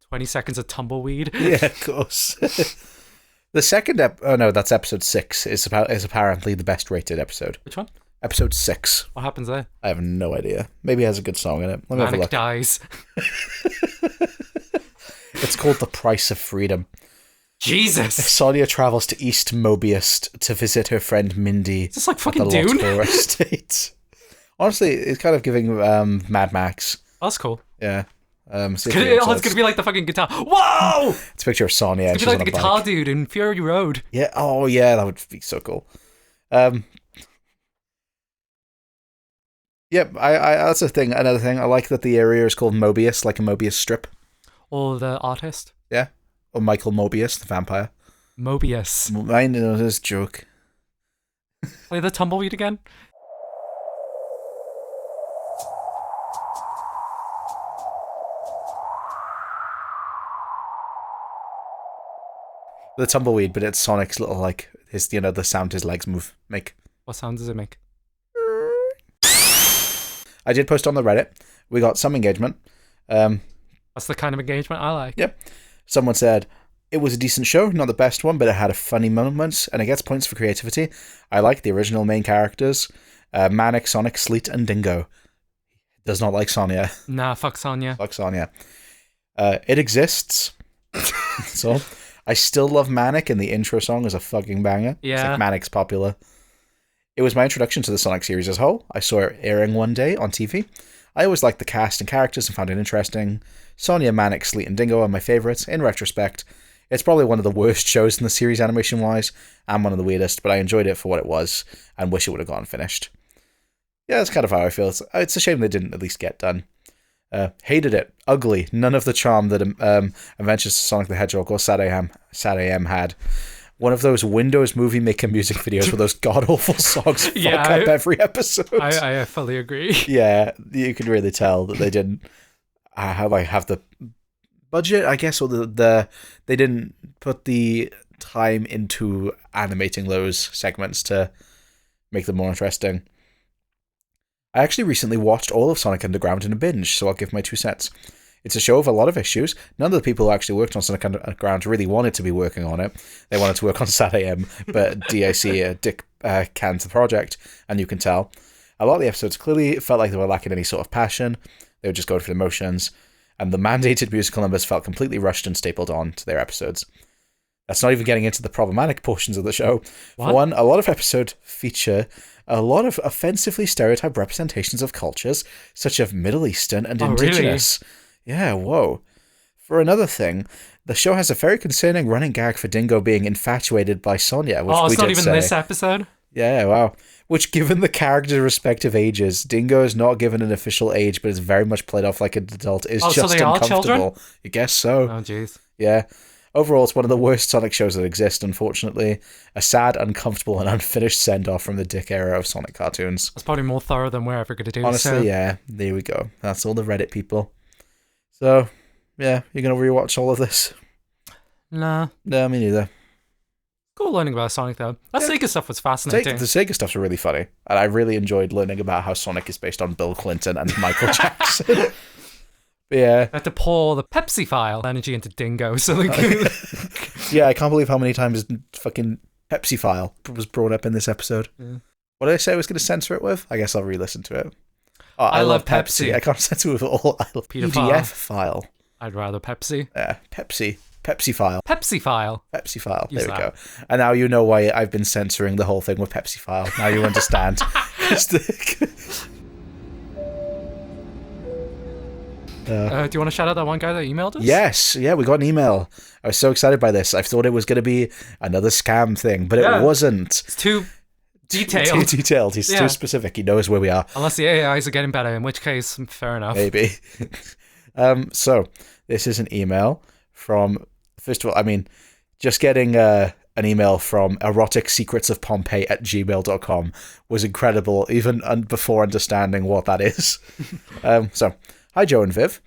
20 seconds of tumbleweed? Yeah, of course. The second that's episode 6 is apparently the best rated episode. Which one? Episode 6. What happens there? I have no idea. Maybe it has a good song in it. Let me have a look. Dies. It's called The Price of Freedom. Jesus. Sonia travels to East Mobius to visit her friend Mindy. Is this like fucking Dune? Estate. Honestly, it's kind of giving Mad Max. Oh, that's cool. Yeah. It's gonna be like the fucking guitar. Whoa! It's a picture of Sonia. It's gonna be like the guitar dude in Fury Road. Yeah. Oh, yeah. That would be so cool. Yep. I that's a thing. Another thing. I like that the area is called Mobius, like a Mobius strip. Or the artist. Yeah. Or Michael Mobius, the vampire. Mobius. I know this joke. Play the tumbleweed again. The tumbleweed, but it's Sonic's little, like, his, the sound his legs make. What sound does it make? I did post on the Reddit. We got some engagement. That's the kind of engagement I like. Yep. Someone said, it was a decent show, not the best one, but it had a funny moments, and it gets points for creativity. I like the original main characters. Manic, Sonic, Sleet, and Dingo. Does not like Sonia. Nah, fuck Sonia. Fuck Sonia. It exists. So... I still love Manic, and the intro song is a fucking banger. Yeah. It's like Manic's popular. It was my introduction to the Sonic series as a whole. I saw it airing one day on TV. I always liked the cast and characters and found it interesting. Sonia, Manic, Sleet, and Dingo are my favourites. In retrospect, it's probably one of the worst shows in the series animation-wise, and one of the weirdest, but I enjoyed it for what it was, and wish it would have gone finished. Yeah, that's kind of how I feel. It's a shame they didn't at least get done. Hated it. Ugly. None of the charm that Adventures of Sonic the Hedgehog or Sad AM had. One of those Windows Movie Maker music videos with those god-awful songs fuck up every episode. I fully agree. Yeah, you can really tell that they didn't have the budget, I guess, or they didn't put the time into animating those segments to make them more interesting. I actually recently watched all of Sonic Underground in a binge, so I'll give my 2 cents. It's a show of a lot of issues. None of the people who actually worked on Sonic Underground really wanted to be working on it. They wanted to work on Sad AM, but Dick canned the project, and you can tell. A lot of the episodes clearly felt like they were lacking any sort of passion. They were just going through the motions, and the mandated musical numbers felt completely rushed and stapled on to their episodes. That's not even getting into the problematic portions of the show. What? For one, a lot of episodes feature a lot of offensively stereotyped representations of cultures, such as Middle Eastern and Indigenous. Really? Yeah, whoa. For another thing, the show has a very concerning running gag for Dingo being infatuated by Sonia, which it's not even this episode? Yeah, wow. Which, given the characters' respective ages, Dingo is not given an official age, but is very much played off like an adult. Is just so they uncomfortable. Are children? I guess so. Oh, jeez. Yeah. Overall, it's one of the worst Sonic shows that exist, unfortunately. A sad, uncomfortable, and unfinished send-off from the Dick era of Sonic cartoons. That's probably more thorough than we're ever going to do. Honestly, yeah. There we go. That's all the Reddit people. So, yeah, you're going to rewatch all of this? Nah. No, me neither. Cool learning about Sonic, though. That Sega stuff was fascinating. The Sega stuff's really funny. And I really enjoyed learning about how Sonic is based on Bill Clinton and Michael Jackson. Yeah. I had to pour the Pepsi file energy into Dingo. So yeah, I can't believe how many times fucking Pepsi file was brought up in this episode. Yeah. What did I say I was going to censor it with? I guess I'll re-listen to it. Oh, I love Pepsi. I can't censor it with all. I love PDF file. I'd rather Pepsi. Yeah, Pepsi. Pepsi file. Pepsi file. Pepsi file. Use There we that. go. And now you know why I've been censoring the whole thing with Pepsi file. Now you understand. Do you want to shout out that one guy that emailed us? Yes, yeah, we got an email. I was so excited by this. I thought it was going to be another scam thing, but it wasn't. It's too detailed. Too detailed. He's too specific. He knows where we are. Unless the AIs are getting better, in which case, fair enough. Maybe. So, this is an email from, first of all, I mean, just getting an email from eroticsecretsofpompeii@gmail.com was incredible, even before understanding what that is. So, hi Joe and Viv.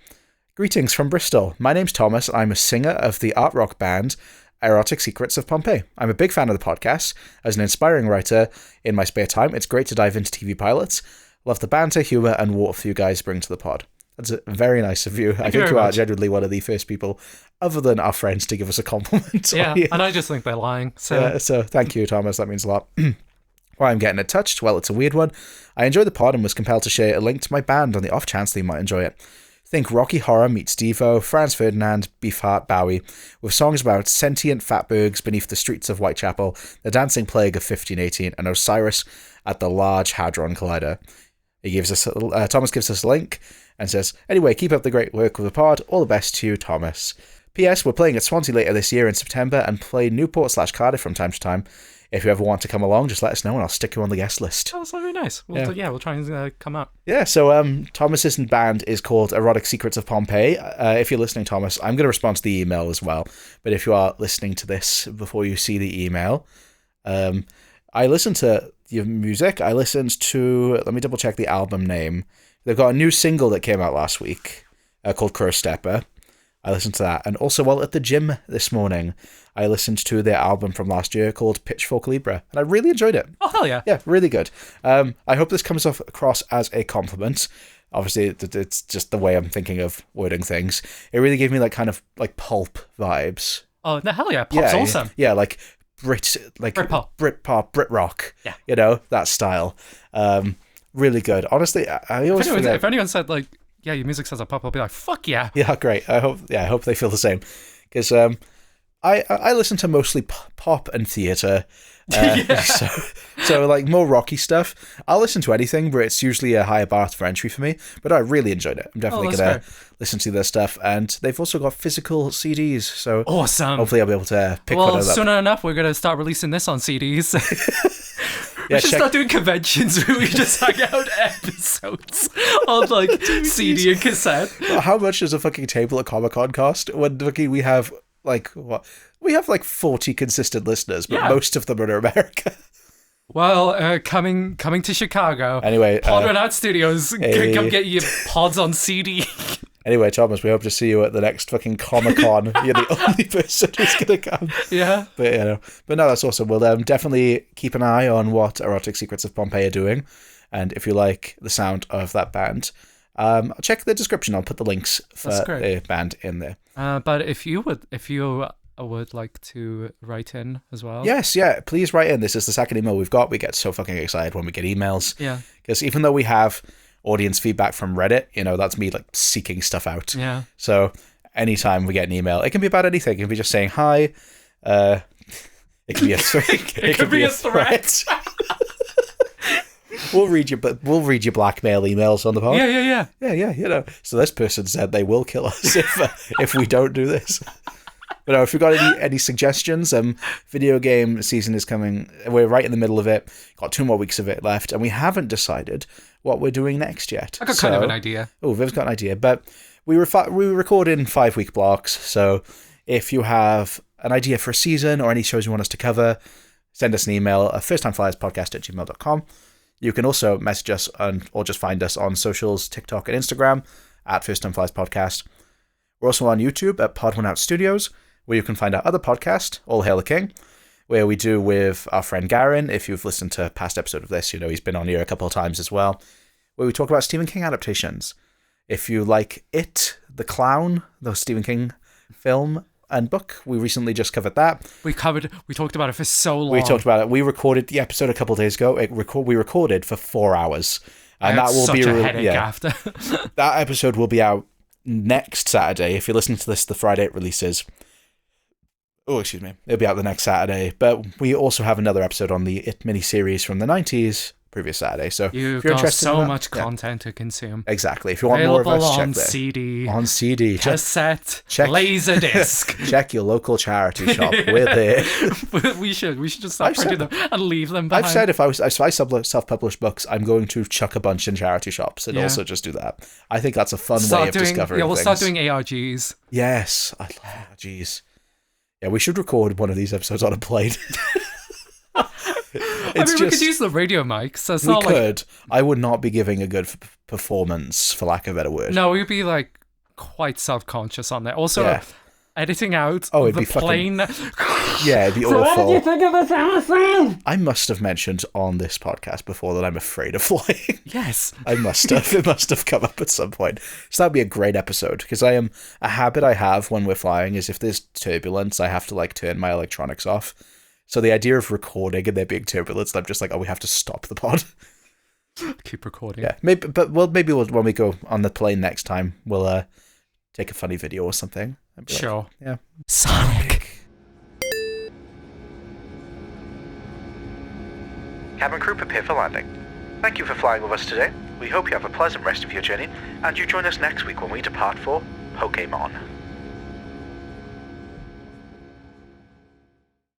Greetings from Bristol. My name's Thomas. I'm a singer of the art rock band Erotic Secrets of Pompeii. I'm a big fan of the podcast. As an inspiring writer in my spare time, it's great to dive into TV pilots. Love the banter, humour, and warmth you guys bring to the pod. That's very nice of you. I think you are genuinely one of the first people, other than our friends, to give us a compliment. Yeah, and I just think they're lying. So thank you, Thomas. That means a lot. Why I'm getting it touched? Well, it's a weird one. I enjoy the pod and was compelled to share a link to my band on the off chance they might enjoy it. Think Rocky Horror meets Devo, Franz Ferdinand, Beefheart, Bowie, with songs about sentient fatbergs beneath the streets of Whitechapel, the dancing plague of 1518, and Osiris at the Large Hadron Collider. He gives us Thomas gives us a link and says, anyway, keep up the great work with the pod. All the best to you, Thomas. P.S. We're playing at Swansea later this year in September and play Newport/Cardiff from time to time. If you ever want to come along, just let us know and I'll stick you on the guest list. Oh, that's very nice. We'll try and come up. Yeah, so Thomas's band is called Erotic Secrets of Pompeii. If you're listening, Thomas, I'm going to respond to the email as well. But if you are listening to this before you see the email, I listened to your music. I listened to, let me double check the album name. They've got a new single that came out last week called Crow Stepper. I listened to that. And also while at the gym this morning, I listened to their album from last year called Pitchfork Libra. And I really enjoyed it. Oh, hell yeah. Yeah, really good. I hope this comes across as a compliment. Obviously, it's just the way I'm thinking of wording things. It really gave me like kind of like pulp vibes. Oh, no, hell yeah. Pop's awesome. Yeah, like Britpop, Brit rock. Yeah. You know, that style. Really good. Honestly, I always forget. If anyone said like, yeah, your music sounds like pop, I'll be like, fuck yeah. Yeah, great. I hope they feel the same. Because I listen to mostly pop and theatre. So like more rocky stuff. I'll listen to anything, but it's usually a higher bar for entry for me. But I really enjoyed it. I'm definitely going to listen to their stuff. And they've also got physical CDs. So awesome. Hopefully I'll be able to pick one of them up. Well, sooner enough, we're going to start releasing this on CDs. We should start doing conventions where we just hang out episodes on like CD and cassette. How much does a fucking table at Comic-Con cost? When we have like what? We have like 40 consistent listeners, but most of them are in America. Well, coming to Chicago. Anyway, Pod Run Out Studios, come get your pods on CD. Anyway, Thomas, we hope to see you at the next fucking Comic-Con. You're the only person who's going to come. Yeah. But no, that's awesome. We'll definitely keep an eye on what Erotic Secrets of Pompeii are doing. And if you like the sound of that band, check the description. I'll put the links for the band in there. But if you would like to write in as well. Yes, yeah, please write in. This is the second email we've got. We get so fucking excited when we get emails. Yeah. Because even though we have audience feedback from Reddit, that's me like seeking stuff out. Yeah. So anytime we get an email, it can be about anything. It can be just saying hi. It can be a threat. it could be a threat. We'll read your blackmail emails on the pod. Yeah. So this person said they will kill us if we don't do this. But if you've got any suggestions, video game season is coming. We're right in the middle of it. Got 2 more weeks of it left, and we haven't decided what we're doing next yet. I got kind of an idea. Oh, Viv's got an idea, but we record in 5-week blocks. So if you have an idea for a season or any shows you want us to cover, send us an email at firsttimeflyerspodcast@gmail.com. You can also message us or just find us on socials, TikTok and Instagram at firsttimeflyerspodcast. We're also on YouTube at Pod One Out Studios, where you can find our other podcast, All Hail the King, where we do with our friend Garen. If you've listened to a past episode of this, he's been on here a couple of times as well, where we talk about Stephen King adaptations. If you like It, the Clown, the Stephen King film and book, we recently just covered that. We talked about it for so long. We talked about it. We recorded the episode a couple of days ago. We recorded for 4 hours. And that will be a headache after. That episode will be out next Saturday. If you're listening to this the Friday it releases, Oh, excuse me. It'll be out the next Saturday. But we also have another episode on the It miniseries from the 90s previous Saturday. So You've if you're got interested so in that, much content to consume. Exactly. If you want more of us, check on there. CD. On CD. Cassette. Check. Laserdisc. Check your local charity shop. We're there. we should just stop printing them and leave them behind. I've said if I self-publish books, I'm going to chuck a bunch in charity shops and also just do that. I think that's a fun way of discovering we'll things. start doing ARGs. Yes. I love ARGs. Yeah, we should record one of these episodes on a plane. We could use the radio mics. So it's not could. I would not be giving a good performance, for lack of a better word. No, we'd be like quite self-conscious on there. Also, editing out it'd the be plane. Yeah, it'd be awful. What did you think of this, Alison? I must have mentioned on this podcast before that I'm afraid of flying. Yes. I must have. It must have come up at some point. So that'd be a great episode, because a habit I have when we're flying is if there's turbulence, I have to turn my electronics off. So the idea of recording and there being turbulence, I'm just we have to stop the pod. Keep recording. Yeah, maybe when we go on the plane next time, we'll take a funny video or something. Sure. Yeah. Sonic. Cabin crew, prepare for landing. Thank you for flying with us today. We hope you have a pleasant rest of your journey, and you join us next week when we depart for Pokemon.